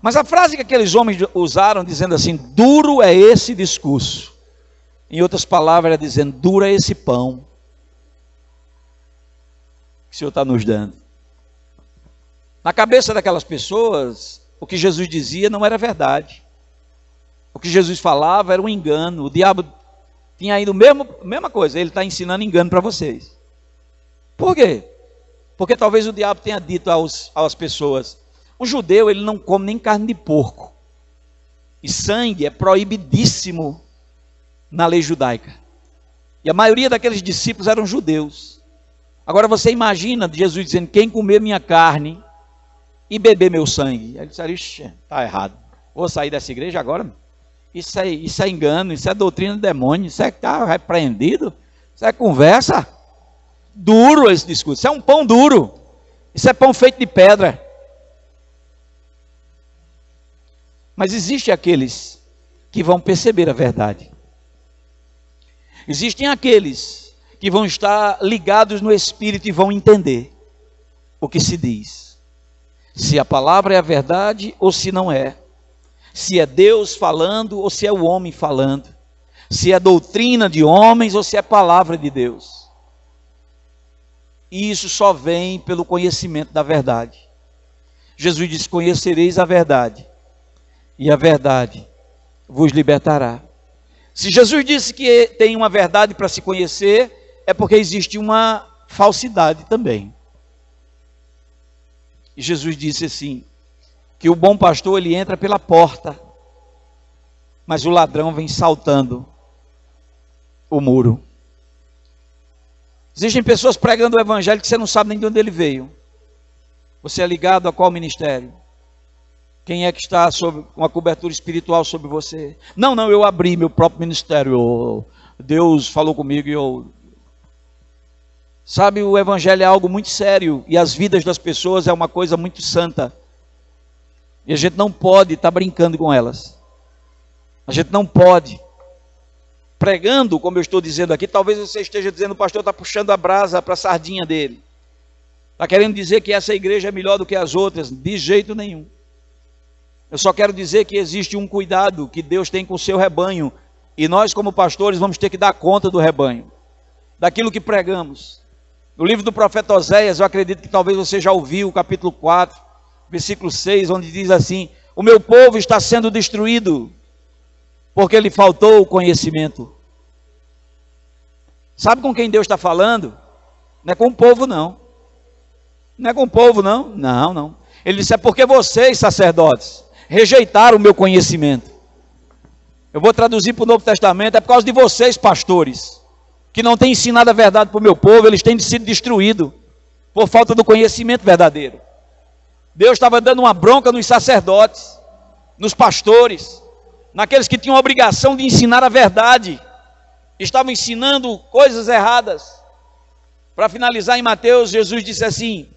Mas a frase que aqueles homens usaram, dizendo assim: duro é esse discurso. Em outras palavras, era dizendo: duro é esse pão que o Senhor está nos dando. Na cabeça daquelas pessoas, o que Jesus dizia não era verdade. O que Jesus falava era um engano. O diabo tinha ido mesma coisa, ele está ensinando engano para vocês. Por quê? Porque talvez o diabo tenha dito às pessoas: o judeu ele não come nem carne de porco. E sangue é proibidíssimo na lei judaica. E a maioria daqueles discípulos eram judeus. Agora você imagina Jesus dizendo: quem comer minha carne e beber meu sangue. Aí ele disse: ixi, está errado. Vou sair dessa igreja agora. Isso é engano, isso é doutrina do demônio, isso é que está repreendido, isso é conversa. Duro esse discurso, isso é um pão duro, isso é pão feito de pedra. Mas existem aqueles que vão perceber a verdade. Existem aqueles que vão estar ligados no Espírito e vão entender o que se diz. Se a palavra é a verdade ou se não é. Se é Deus falando ou se é o homem falando. Se é doutrina de homens ou se é palavra de Deus. E isso só vem pelo conhecimento da verdade. Jesus disse: conhecereis a verdade, e a verdade vos libertará. Se Jesus disse que tem uma verdade para se conhecer, é porque existe uma falsidade também. E Jesus disse assim, que o bom pastor ele entra pela porta, mas o ladrão vem saltando o muro. Existem pessoas pregando o evangelho que você não sabe nem de onde ele veio. Você é ligado a qual ministério? Quem é que está sob uma cobertura espiritual sobre você? Não, eu abri meu próprio ministério. Deus falou comigo e eu... Sabe, o evangelho é algo muito sério e as vidas das pessoas é uma coisa muito santa. E a gente não pode estar brincando com elas. A gente não pode. Pregando, como eu estou dizendo aqui, talvez você esteja dizendo: o pastor está puxando a brasa para a sardinha dele. Está querendo dizer que essa igreja é melhor do que as outras? De jeito nenhum. Eu só quero dizer que existe um cuidado que Deus tem com o seu rebanho. E nós, como pastores, vamos ter que dar conta do rebanho. Daquilo que pregamos. No livro do profeta Oséias, eu acredito que talvez você já ouviu o capítulo 4, versículo 6, onde diz assim: o meu povo está sendo destruído, porque lhe faltou o conhecimento. Sabe com quem Deus está falando? Não é com o povo não. Não é com o povo não. Não. Ele disse: é porque vocês, sacerdotes, rejeitaram o meu conhecimento. Eu vou traduzir para o Novo Testamento: é por causa de vocês, pastores, que não têm ensinado a verdade para o meu povo, eles têm sido destruídos, por falta do conhecimento verdadeiro. Deus estava dando uma bronca nos sacerdotes, nos pastores, naqueles que tinham a obrigação de ensinar a verdade, estavam ensinando coisas erradas. Para finalizar, em Mateus, Jesus disse assim: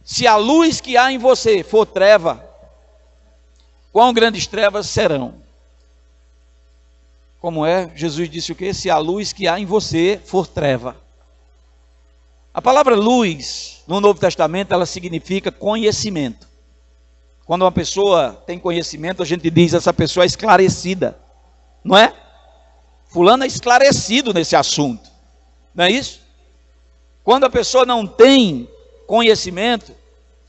se a luz que há em você for treva, quão grandes trevas serão? Como é? Jesus disse o quê? Se a luz que há em você for treva. A palavra luz, no Novo Testamento, ela significa conhecimento. Quando uma pessoa tem conhecimento, a gente diz: essa pessoa é esclarecida. Não é? Fulano é esclarecido nesse assunto. Não é isso? Quando a pessoa não tem conhecimento,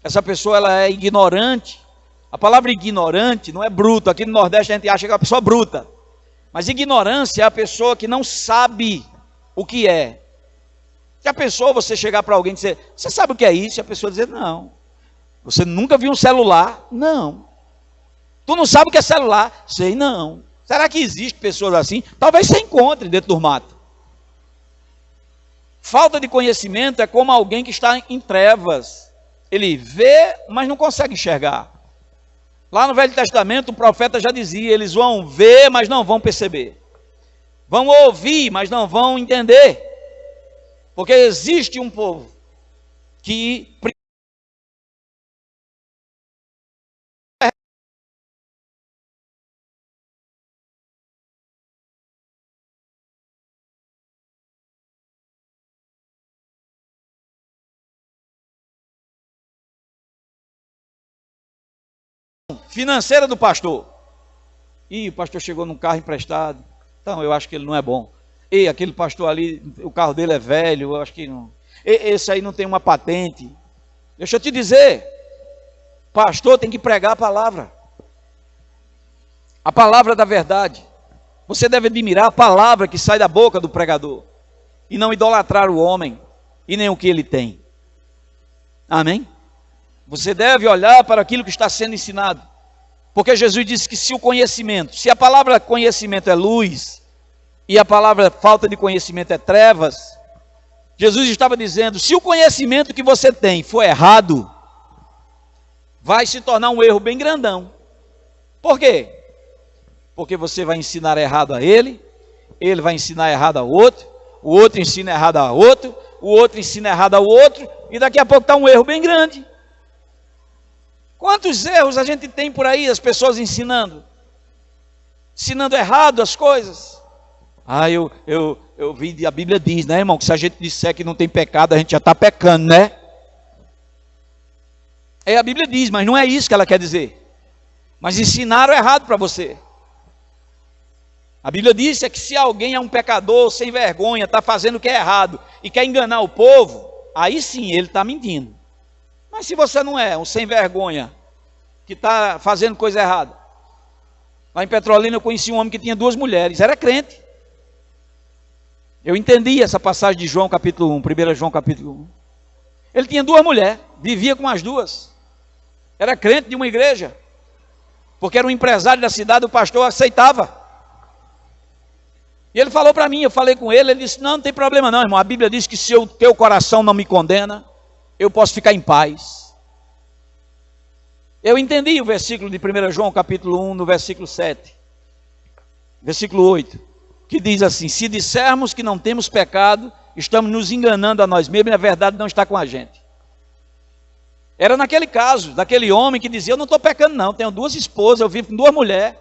essa pessoa ela é ignorante. A palavra ignorante não é bruto. Aqui no Nordeste a gente acha que é uma pessoa bruta. Mas ignorância é a pessoa que não sabe o que é. Se a pessoa, você chegar para alguém e dizer: você sabe o que é isso? E a pessoa dizer: não. Você nunca viu um celular? Não. Tu não sabe o que é celular? Sei não. Será que existe pessoas assim? Talvez você encontre dentro do mato. Falta de conhecimento é como alguém que está em trevas. Ele vê, mas não consegue enxergar. Lá no Velho Testamento, o profeta já dizia: eles vão ver, mas não vão perceber. Vão ouvir, mas não vão entender. Porque existe um povo que financeira do pastor. E o pastor chegou num carro emprestado. Então eu acho que ele não é bom. E aquele pastor ali, o carro dele é velho, eu acho que não. Esse aí não tem uma patente. Deixa eu te dizer, pastor tem que pregar a palavra da verdade. Você deve admirar a palavra que sai da boca do pregador, e não idolatrar o homem, e nem o que ele tem. Amém? Você deve olhar para aquilo que está sendo ensinado, porque Jesus disse que se a palavra conhecimento é luz, e a palavra falta de conhecimento é trevas, Jesus estava dizendo, se o conhecimento que você tem for errado, vai se tornar um erro bem grandão. Por quê? Porque você vai ensinar errado a ele vai ensinar errado ao outro, o outro ensina errado ao outro, o outro ensina errado ao outro, e daqui a pouco está um erro bem grande. Quantos erros a gente tem por aí, as pessoas ensinando errado as coisas? Eu vi, a Bíblia diz, né, irmão, que se a gente disser que não tem pecado, a gente já está pecando, né? A Bíblia diz, mas não é isso que ela quer dizer. Mas ensinaram errado para você. A Bíblia diz que se alguém é um pecador sem vergonha, está fazendo o que é errado e quer enganar o povo, aí sim ele está mentindo. Mas se você não é um sem vergonha, que está fazendo coisa errada. Lá em Petrolina eu conheci um homem que tinha 2 mulheres, era crente. Eu entendi essa passagem de João capítulo 1, 1 João capítulo 1. Ele tinha 2 mulheres, vivia com as 2. Era crente de uma igreja, porque era um empresário da cidade, o pastor aceitava. E ele falou para mim, eu falei com ele disse, não tem problema não, irmão, a Bíblia diz que se o teu coração não me condena, eu posso ficar em paz. Eu entendi o versículo de 1 João capítulo 1, no versículo 7, versículo 8, que diz assim, se dissermos que não temos pecado, estamos nos enganando a nós mesmos e a verdade não está com a gente. Era naquele caso, daquele homem que dizia, eu não estou pecando não, tenho 2 esposas, eu vivo com 2 mulheres,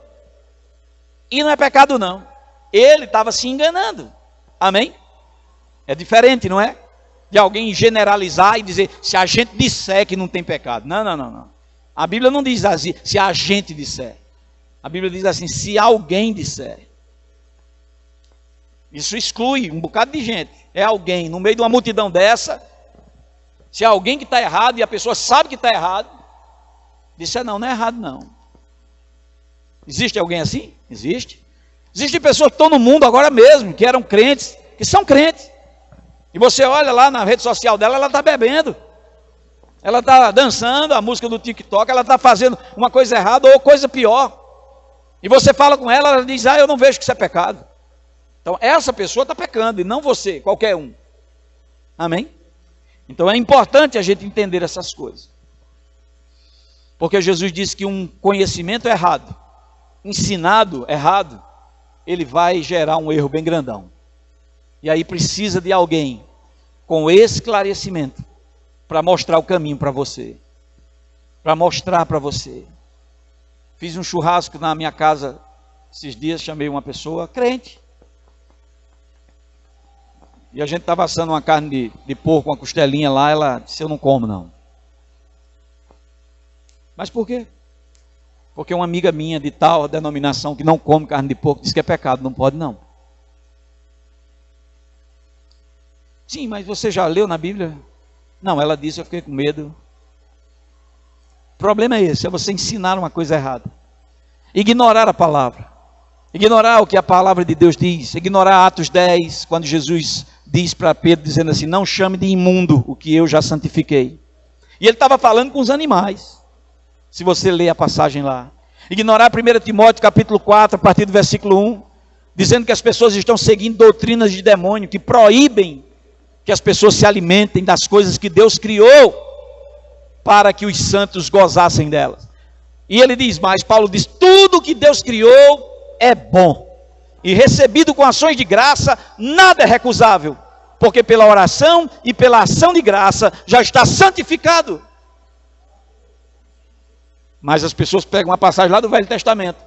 e não é pecado não. Ele estava se enganando, amém? É diferente, não é? De alguém generalizar e dizer, se a gente disser que não tem pecado. Não. A Bíblia não diz assim, se a gente disser. A Bíblia diz assim, se alguém disser. Isso exclui um bocado de gente. É alguém, no meio de uma multidão dessa, se é alguém que está errado e a pessoa sabe que está errado, disser não é errado não. Existe alguém assim? Existe. Existem pessoas que estão no mundo agora mesmo, que eram crentes, que são crentes. E você olha lá na rede social dela, ela está bebendo. Ela está dançando a música do TikTok, ela está fazendo uma coisa errada ou coisa pior. E você fala com ela, ela diz, eu não vejo que isso é pecado. Então essa pessoa está pecando e não você, qualquer um. Amém? Então é importante a gente entender essas coisas. Porque Jesus disse que um conhecimento errado, ensinado errado, ele vai gerar um erro bem grandão. E aí precisa de alguém com esclarecimento para mostrar o caminho para você. Para mostrar para você. Fiz um churrasco na minha casa esses dias, chamei uma pessoa crente. E a gente estava assando uma carne de porco, uma costelinha lá, ela disse, eu não como não. Mas por quê? Porque uma amiga minha de tal denominação que não come carne de porco diz que é pecado, não pode não. Sim, mas você já leu na Bíblia? Não, ela disse, eu fiquei com medo. O problema é esse, é você ensinar uma coisa errada. Ignorar a palavra. Ignorar o que a palavra de Deus diz. Ignorar Atos 10, quando Jesus diz para Pedro, dizendo assim, não chame de imundo o que eu já santifiquei. E ele estava falando com os animais. Se você ler a passagem lá. Ignorar 1 Timóteo capítulo 4, a partir do versículo 1, dizendo que as pessoas estão seguindo doutrinas de demônio, que proíbem que as pessoas se alimentem das coisas que Deus criou, para que os santos gozassem delas. E ele diz mais, Paulo diz, tudo que Deus criou é bom, e recebido com ações de graça, nada é recusável, porque pela oração e pela ação de graça, já está santificado. Mas as pessoas pegam uma passagem lá do Velho Testamento.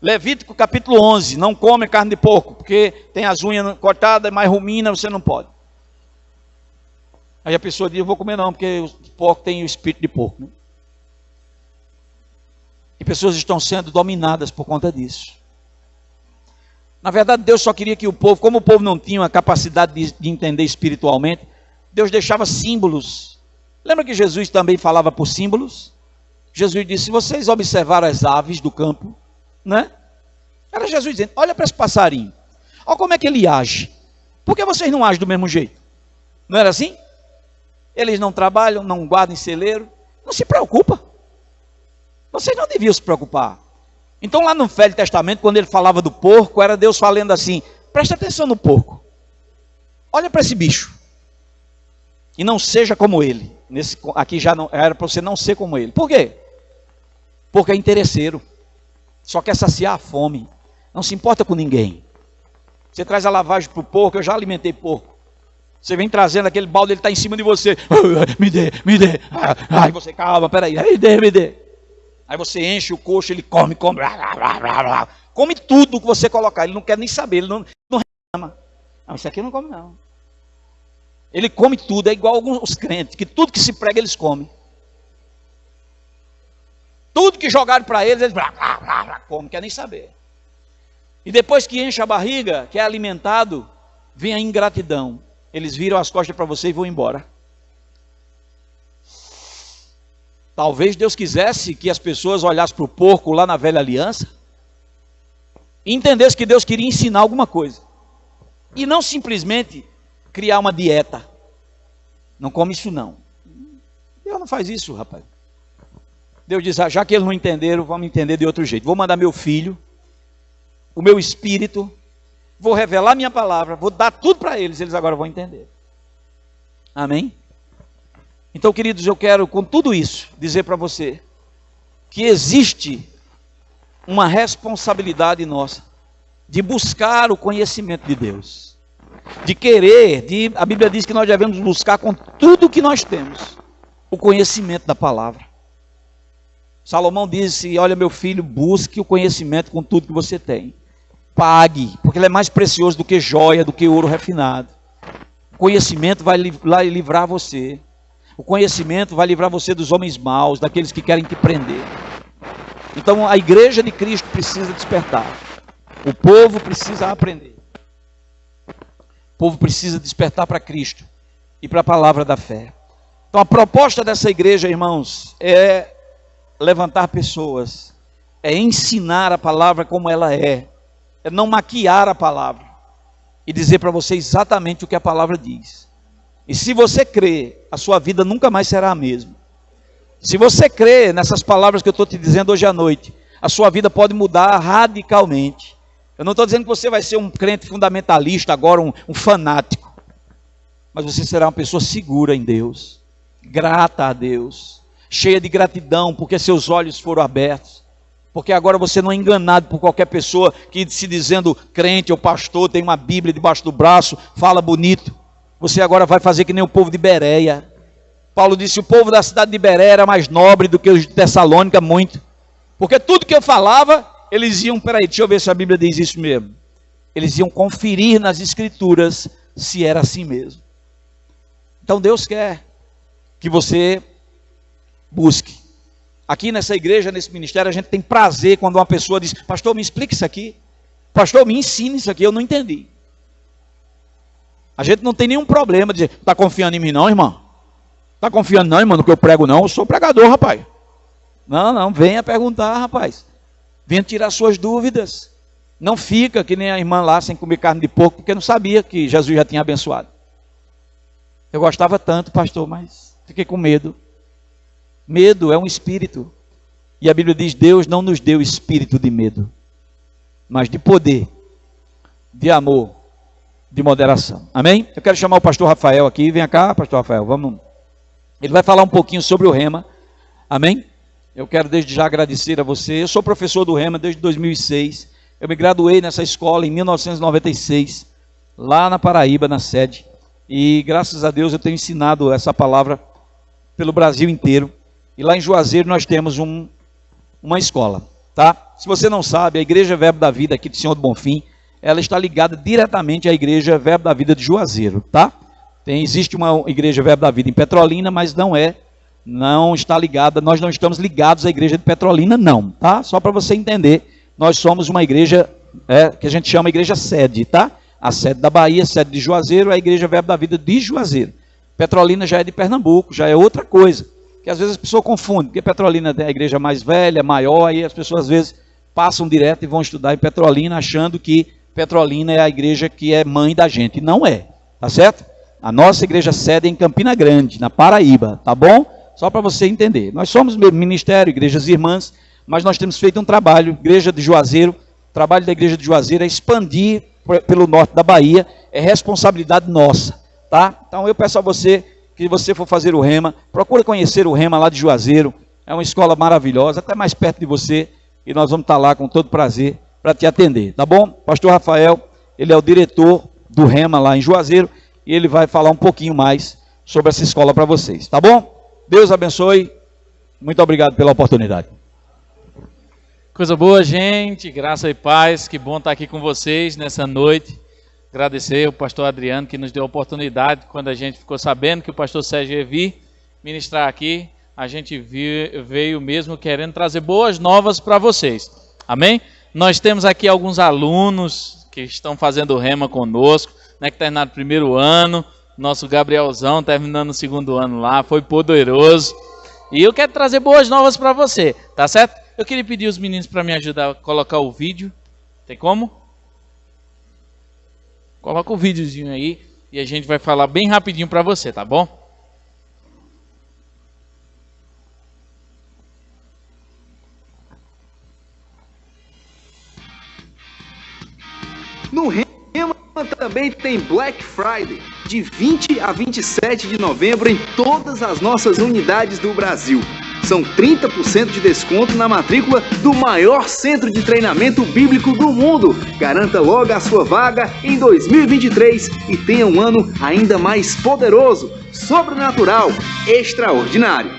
Levítico capítulo 11. Não come carne de porco, porque tem as unhas cortadas, mais rumina, você não pode. Aí a pessoa diz, eu vou comer não, porque o porco tem o espírito de porco. Né? E pessoas estão sendo dominadas por conta disso. Na verdade, Deus só queria que o povo, como o povo não tinha a capacidade de entender espiritualmente, Deus deixava símbolos. Lembra que Jesus também falava por símbolos? Jesus disse, se vocês observaram as aves do campo, né? Era Jesus dizendo, olha para esse passarinho, olha como é que ele age. Por que vocês não agem do mesmo jeito? Não era assim? Eles não trabalham, não guardam celeiro, não se preocupa. Vocês não deviam se preocupar. Então lá no Velho Testamento, quando ele falava do porco, era Deus falando assim, presta atenção no porco. Olha para esse bicho. E não seja como ele. Aqui já não, era para você não ser como ele. Por quê? Porque é interesseiro. Só quer saciar a fome. Não se importa com ninguém. Você traz a lavagem para o porco, eu já alimentei porco. Você vem trazendo aquele balde, ele está em cima de você. Me dê. Aí você, calma, peraí. Me dê. Aí você enche o coxo, ele come. Come tudo que você colocar. Ele não quer nem saber, ele não reclama. Não, isso aqui não come não. Ele come tudo, é igual os crentes, que tudo que se prega eles comem. Tudo que jogaram para eles comem, não quer nem saber. E depois que enche a barriga, que é alimentado, vem a ingratidão. Eles viram as costas para você e vão embora. Talvez Deus quisesse que as pessoas olhassem para o porco lá na velha aliança e entendessem que Deus queria ensinar alguma coisa. E não simplesmente criar uma dieta. Não come isso não. Deus não faz isso, rapaz. Deus diz, já que eles não entenderam, vamos entender de outro jeito. Vou mandar meu filho, o meu espírito, vou revelar minha palavra, vou dar tudo para eles, eles agora vão entender. Amém? Então, queridos, eu quero com tudo isso dizer para você que existe uma responsabilidade nossa de buscar o conhecimento de Deus. De querer, a Bíblia diz que nós devemos buscar com tudo que nós temos o conhecimento da palavra. Salomão disse, olha meu filho, busque o conhecimento com tudo que você tem. Pague, porque ele é mais precioso do que joia, do que ouro refinado. O conhecimento vai livrar você. O conhecimento vai livrar você dos homens maus, daqueles que querem te prender. Então a igreja de Cristo precisa despertar. O povo precisa aprender. O povo precisa despertar para Cristo e para a palavra da fé. Então a proposta dessa igreja, irmãos, é levantar pessoas, é ensinar a palavra como ela é não maquiar a palavra e dizer para você exatamente o que a palavra diz. E se você crê, a sua vida nunca mais será a mesma. Se você crê nessas palavras que eu estou te dizendo hoje à noite, a sua vida pode mudar radicalmente. Eu não estou dizendo que você vai ser um crente fundamentalista agora, um fanático. Mas você será uma pessoa segura em Deus, grata a Deus, cheia de gratidão, porque seus olhos foram abertos. Porque agora você não é enganado por qualquer pessoa que se dizendo crente ou pastor, tem uma Bíblia debaixo do braço, fala bonito. Você agora vai fazer que nem o povo de Bereia. Paulo disse, o povo da cidade de Bereia era mais nobre do que os de Tessalônica, muito. Porque tudo que eu falava, eles iam, peraí, deixa eu ver se a Bíblia diz isso mesmo. Eles iam conferir nas escrituras se era assim mesmo. Então Deus quer que você busque. Aqui nessa igreja, nesse ministério, a gente tem prazer quando uma pessoa diz, pastor, me explica isso aqui. Pastor, me ensina isso aqui, eu não entendi. A gente não tem nenhum problema de dizer, está confiando em mim não, irmão? Está confiando não, irmão, no que eu prego não? Eu sou pregador, rapaz. Não, venha perguntar, rapaz. Venha tirar suas dúvidas. Não fica que nem a irmã lá sem comer carne de porco, porque não sabia que Jesus já tinha abençoado. Eu gostava tanto, pastor, mas fiquei com medo. Medo é um espírito. E a Bíblia diz, Deus não nos deu espírito de medo, mas de poder, de amor, de moderação. Amém? Eu quero chamar o pastor Rafael aqui. Vem cá, pastor Rafael, vamos. Ele vai falar um pouquinho sobre o Rema. Amém? Eu quero desde já agradecer a você. Eu sou professor do Rema desde 2006. Eu me graduei nessa escola em 1996, lá na Paraíba, na sede. E graças a Deus eu tenho ensinado essa palavra pelo Brasil inteiro. E lá em Juazeiro nós temos uma escola, tá? Se você não sabe, a Igreja Verbo da Vida aqui do Senhor do Bonfim, ela está ligada diretamente à Igreja Verbo da Vida de Juazeiro, tá? Existe uma Igreja Verbo da Vida em Petrolina, mas não está ligada, nós não estamos ligados à Igreja de Petrolina, não, tá? Só para você entender, nós somos uma igreja que a gente chama Igreja Sede, tá? A sede da Bahia, sede de Juazeiro, é a Igreja Verbo da Vida de Juazeiro. Petrolina já é de Pernambuco, já é outra coisa. que às vezes as pessoas confundem, porque Petrolina é a igreja mais velha, maior, aí as pessoas às vezes passam direto e vão estudar em Petrolina, achando que Petrolina é a igreja que é mãe da gente. Não é, tá certo? A nossa igreja sede é em Campina Grande, na Paraíba, tá bom? Só para você entender. Nós somos ministério, igrejas irmãs, mas nós temos feito um trabalho, igreja de Juazeiro, o trabalho da igreja de Juazeiro é expandir pelo norte da Bahia, é responsabilidade nossa, tá? Então eu peço a você, que você for fazer o Rema, procure conhecer o Rema lá de Juazeiro, é uma escola maravilhosa, até mais perto de você, e nós vamos estar lá com todo prazer para te atender, tá bom? Pastor Rafael, ele é o diretor do Rema lá em Juazeiro, e ele vai falar um pouquinho mais sobre essa escola para vocês, tá bom? Deus abençoe, muito obrigado pela oportunidade. Coisa boa, gente, graça e paz, que bom estar aqui com vocês nessa noite. Agradecer ao pastor Adriano que nos deu a oportunidade, quando a gente ficou sabendo que o pastor Sérgio ia vir ministrar aqui, a gente veio mesmo querendo trazer boas novas para vocês, amém? Nós temos aqui alguns alunos que estão fazendo o Rema conosco, né, que terminaram o primeiro ano, nosso Gabrielzão terminando o segundo ano lá, foi poderoso, e eu quero trazer boas novas para você, tá certo? Eu queria pedir os meninos para me ajudar a colocar o vídeo. Tem como? Coloca o videozinho aí e a gente vai falar bem rapidinho para você, tá bom? No Rema também tem Black Friday, de 20 a 27 de novembro em todas as nossas unidades do Brasil. São 30% de desconto na matrícula do maior centro de treinamento bíblico do mundo. Garanta logo a sua vaga em 2023 e tenha um ano ainda mais poderoso, sobrenatural, extraordinário.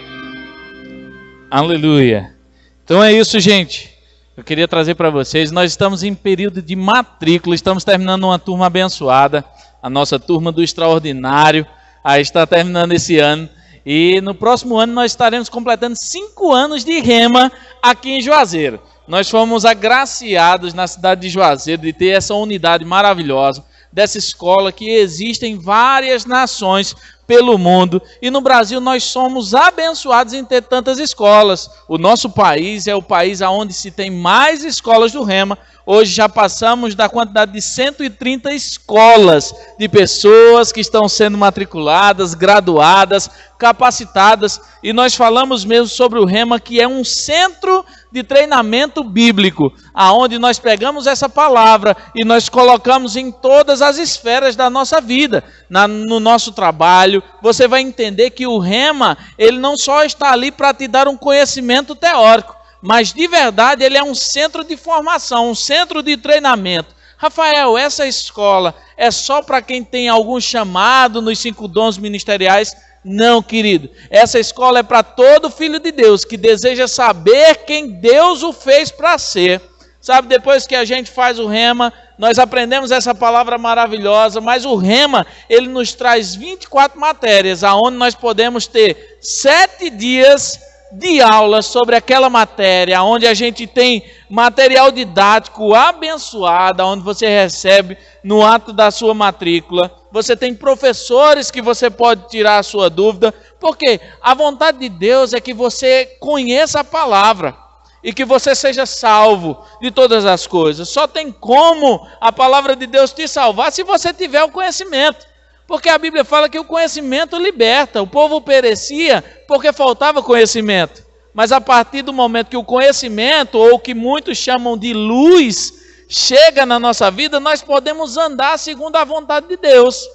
Aleluia. Então é isso, gente. Eu queria trazer para vocês, nós estamos em período de matrícula, estamos terminando uma turma abençoada, a nossa turma do extraordinário, aí está terminando esse ano. E no próximo ano nós estaremos completando 5 anos de Rema aqui em Juazeiro. Nós fomos agraciados na cidade de Juazeiro de ter essa unidade maravilhosa, dessa escola que existe em várias nações pelo mundo. E no Brasil nós somos abençoados em ter tantas escolas. O nosso país é o país onde se tem mais escolas do Rema. Hoje já passamos da quantidade de 130 escolas de pessoas que estão sendo matriculadas, graduadas, capacitadas. E nós falamos mesmo sobre o Rema, que é um centro de treinamento bíblico, aonde nós pegamos essa palavra e nós colocamos em todas as esferas da nossa vida, no nosso trabalho. Você vai entender que o Rema, ele não só está ali para te dar um conhecimento teórico, mas de verdade ele é um centro de formação, um centro de treinamento. Rafael, essa escola é só para quem tem algum chamado nos 5 dons ministeriais? Não, querido. Essa escola é para todo filho de Deus que deseja saber quem Deus o fez para ser. Sabe, depois que a gente faz o Rema, nós aprendemos essa palavra maravilhosa, mas o Rema, ele nos traz 24 matérias, aonde nós podemos ter 7 dias de aula sobre aquela matéria, onde a gente tem material didático abençoado, onde você recebe no ato da sua matrícula. Você tem professores que você pode tirar a sua dúvida, porque a vontade de Deus é que você conheça a palavra e que você seja salvo de todas as coisas. Só tem como a palavra de Deus te salvar se você tiver o conhecimento. Porque a Bíblia fala que o conhecimento liberta. O povo perecia porque faltava conhecimento. Mas a partir do momento que o conhecimento, ou o que muitos chamam de luz, chega na nossa vida, nós podemos andar segundo a vontade de Deus.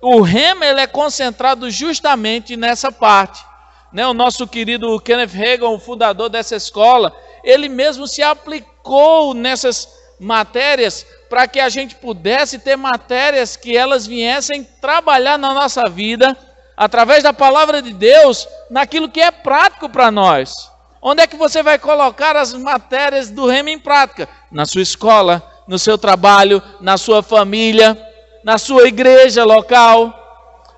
O Rema, ele é concentrado justamente nessa parte. O nosso querido Kenneth Hagin, o fundador dessa escola, ele mesmo se aplicou nessas matérias para que a gente pudesse ter matérias que elas viessem trabalhar na nossa vida, através da palavra de Deus, naquilo que é prático para nós. Onde é que você vai colocar as matérias do Rema em prática? Na sua escola, no seu trabalho, na sua família, na sua igreja local.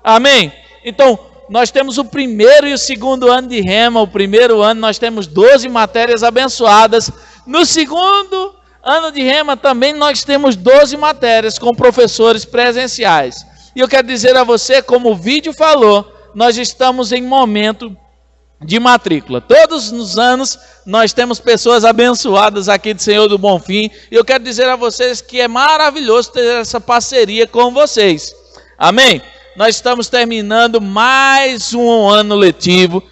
Amém? Então, nós temos o primeiro e o segundo ano de Rema. O primeiro ano nós temos 12 matérias abençoadas. No segundo ano de Rema também nós temos 12 matérias com professores presenciais. E eu quero dizer a você, como o vídeo falou, nós estamos em momento de matrícula. Todos os anos nós temos pessoas abençoadas aqui de Senhor do Bonfim, e eu quero dizer a vocês que é maravilhoso ter essa parceria com vocês. Amém? Nós estamos terminando mais um ano letivo.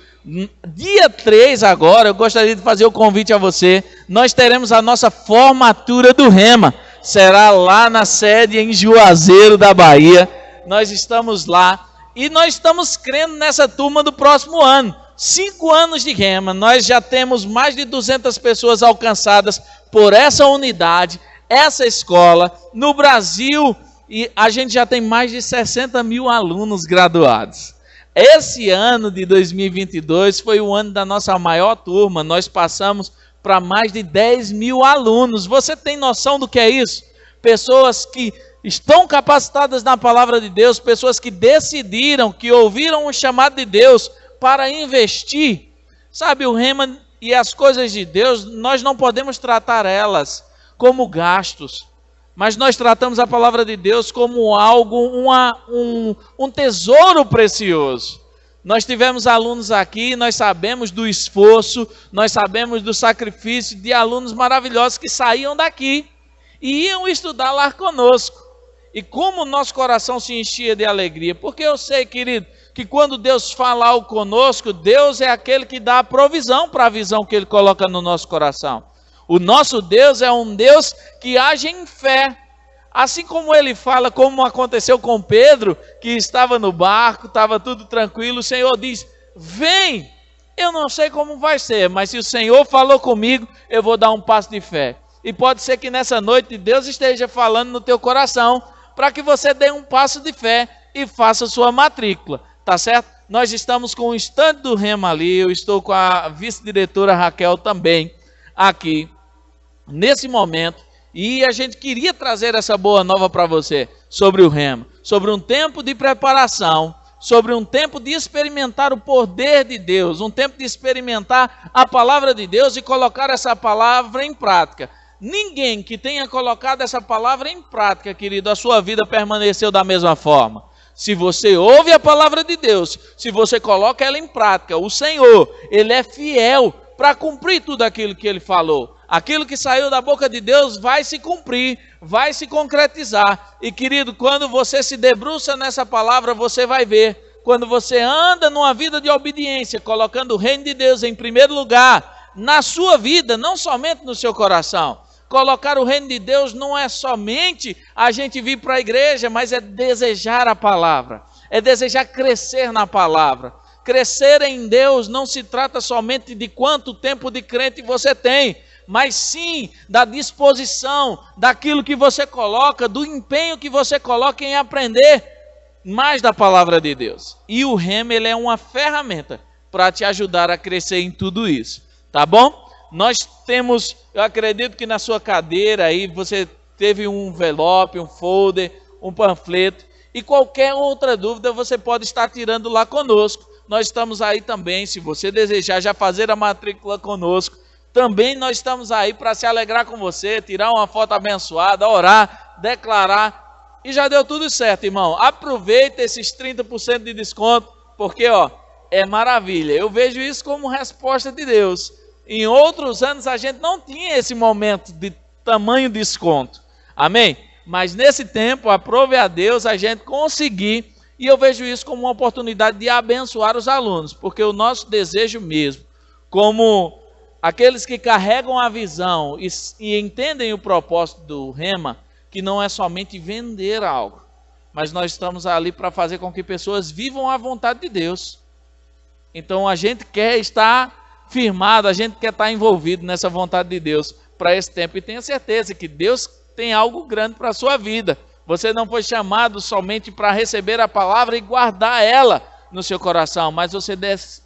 Dia 3 agora, eu gostaria de fazer o convite a você. Nós teremos a nossa formatura do Rema. Será lá na sede em Juazeiro da Bahia. Nós estamos lá e nós estamos crendo nessa turma do próximo ano. 5 anos de Rema, nós já temos mais de 200 pessoas alcançadas por essa unidade, essa escola. No Brasil, e a gente já tem mais de 60 mil alunos graduados. Esse ano de 2022 foi o ano da nossa maior turma. Nós passamos para mais de 10 mil alunos. Você tem noção do que é isso? Pessoas que estão capacitadas na palavra de Deus, pessoas que decidiram, que ouviram o chamado de Deus para investir. Sabe, o Rema e as coisas de Deus, nós não podemos tratar elas como gastos, mas nós tratamos a palavra de Deus como algo, um tesouro precioso. Nós tivemos alunos aqui, nós sabemos do esforço, nós sabemos do sacrifício de alunos maravilhosos que saíam daqui e iam estudar lá conosco. E como o nosso coração se enchia de alegria, porque eu sei, querido, que quando Deus fala algo conosco, Deus é aquele que dá a provisão para a visão que Ele coloca no nosso coração. O nosso Deus é um Deus que age em fé. Assim como Ele fala, como aconteceu com Pedro, que estava no barco, estava tudo tranquilo, o Senhor diz, vem, eu não sei como vai ser, mas se o Senhor falou comigo, eu vou dar um passo de fé. E pode ser que nessa noite Deus esteja falando no teu coração, para que você dê um passo de fé e faça sua matrícula. Tá certo? Nós estamos com o estande do Rema ali, eu estou com a vice-diretora Raquel também aqui, nesse momento, e a gente queria trazer essa boa nova para você, sobre o Rema, sobre um tempo de preparação, sobre um tempo de experimentar o poder de Deus, um tempo de experimentar a palavra de Deus e colocar essa palavra em prática. Ninguém que tenha colocado essa palavra em prática, querido, a sua vida permaneceu da mesma forma. Se você ouve a palavra de Deus, se você coloca ela em prática, o Senhor, Ele é fiel para cumprir tudo aquilo que Ele falou. Aquilo que saiu da boca de Deus vai se cumprir, vai se concretizar. E querido, quando você se debruça nessa palavra, você vai ver. Quando você anda numa vida de obediência, colocando o reino de Deus em primeiro lugar, na sua vida, não somente no seu coração. Colocar o reino de Deus não é somente a gente vir para a igreja, mas é desejar a palavra, é desejar crescer na palavra. Crescer em Deus não se trata somente de quanto tempo de crente você tem, mas sim da disposição, daquilo que você coloca, do empenho que você coloca em aprender mais da palavra de Deus. E o Rema, ele é uma ferramenta para te ajudar a crescer em tudo isso, tá bom? Nós temos, eu acredito que na sua cadeira aí você teve um envelope, um folder, um panfleto, e qualquer outra dúvida você pode estar tirando lá conosco. Nós estamos aí também, se você desejar já fazer a matrícula conosco, também nós estamos aí para se alegrar com você, tirar uma foto abençoada, orar, declarar, e já deu tudo certo, irmão. Aproveita esses 30% de desconto, porque ó, é maravilha. Eu vejo isso como resposta de Deus. Em outros anos a gente não tinha esse momento de tamanho desconto, amém? Mas nesse tempo, aprove a Deus a gente conseguir, e eu vejo isso como uma oportunidade de abençoar os alunos, porque o nosso desejo mesmo, como aqueles que carregam a visão e entendem o propósito do Rema, que não é somente vender algo, mas nós estamos ali para fazer com que pessoas vivam a vontade de Deus. Então a gente quer estar firmado, a gente quer estar envolvido nessa vontade de Deus para esse tempo, e tenha certeza que Deus tem algo grande para a sua vida. Você não foi chamado somente para receber a palavra e guardar ela no seu coração, mas você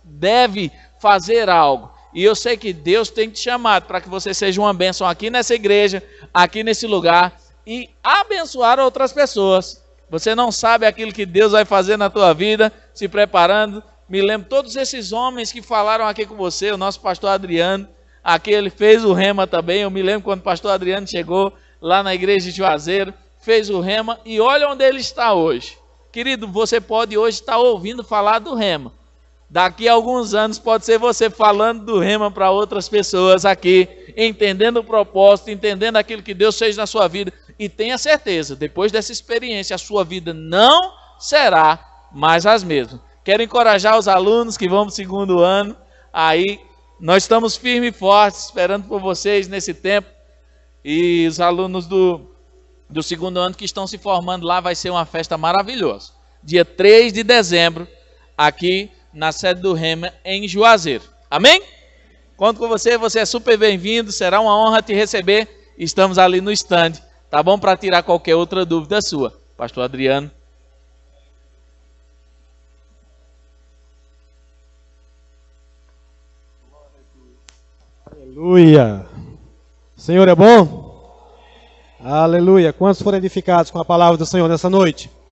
deve fazer algo. E eu sei que Deus tem te chamado para que você seja uma bênção aqui nessa igreja, aqui nesse lugar, e abençoar outras pessoas. Você não sabe aquilo que Deus vai fazer na tua vida, se preparando. Me lembro todos esses homens que falaram aqui com você, o nosso pastor Adriano, aqui ele fez o Rema também. Eu me lembro quando o pastor Adriano chegou lá na igreja de Juazeiro, fez o Rema, e olha onde ele está hoje. Querido, você pode hoje estar ouvindo falar do Rema, Daqui a alguns anos pode ser você falando do Rema para outras pessoas aqui, entendendo o propósito, entendendo aquilo que Deus fez na sua vida. E tenha certeza, depois dessa experiência, a sua vida não será mais as mesmas. Quero encorajar os alunos que vão para o segundo ano. Aí nós estamos firmes e fortes, esperando por vocês nesse tempo. E os alunos do segundo ano que estão se formando lá, vai ser uma festa maravilhosa. Dia 3 de dezembro, aqui na sede do Rema, em Juazeiro. Amém? Conto com você, você é super bem-vindo, será uma honra te receber. Estamos ali no stand, tá bom? Para tirar qualquer outra dúvida sua. Pastor Adriano. Aleluia. O Senhor é bom? Aleluia. Quantos foram edificados com a palavra do Senhor nessa noite?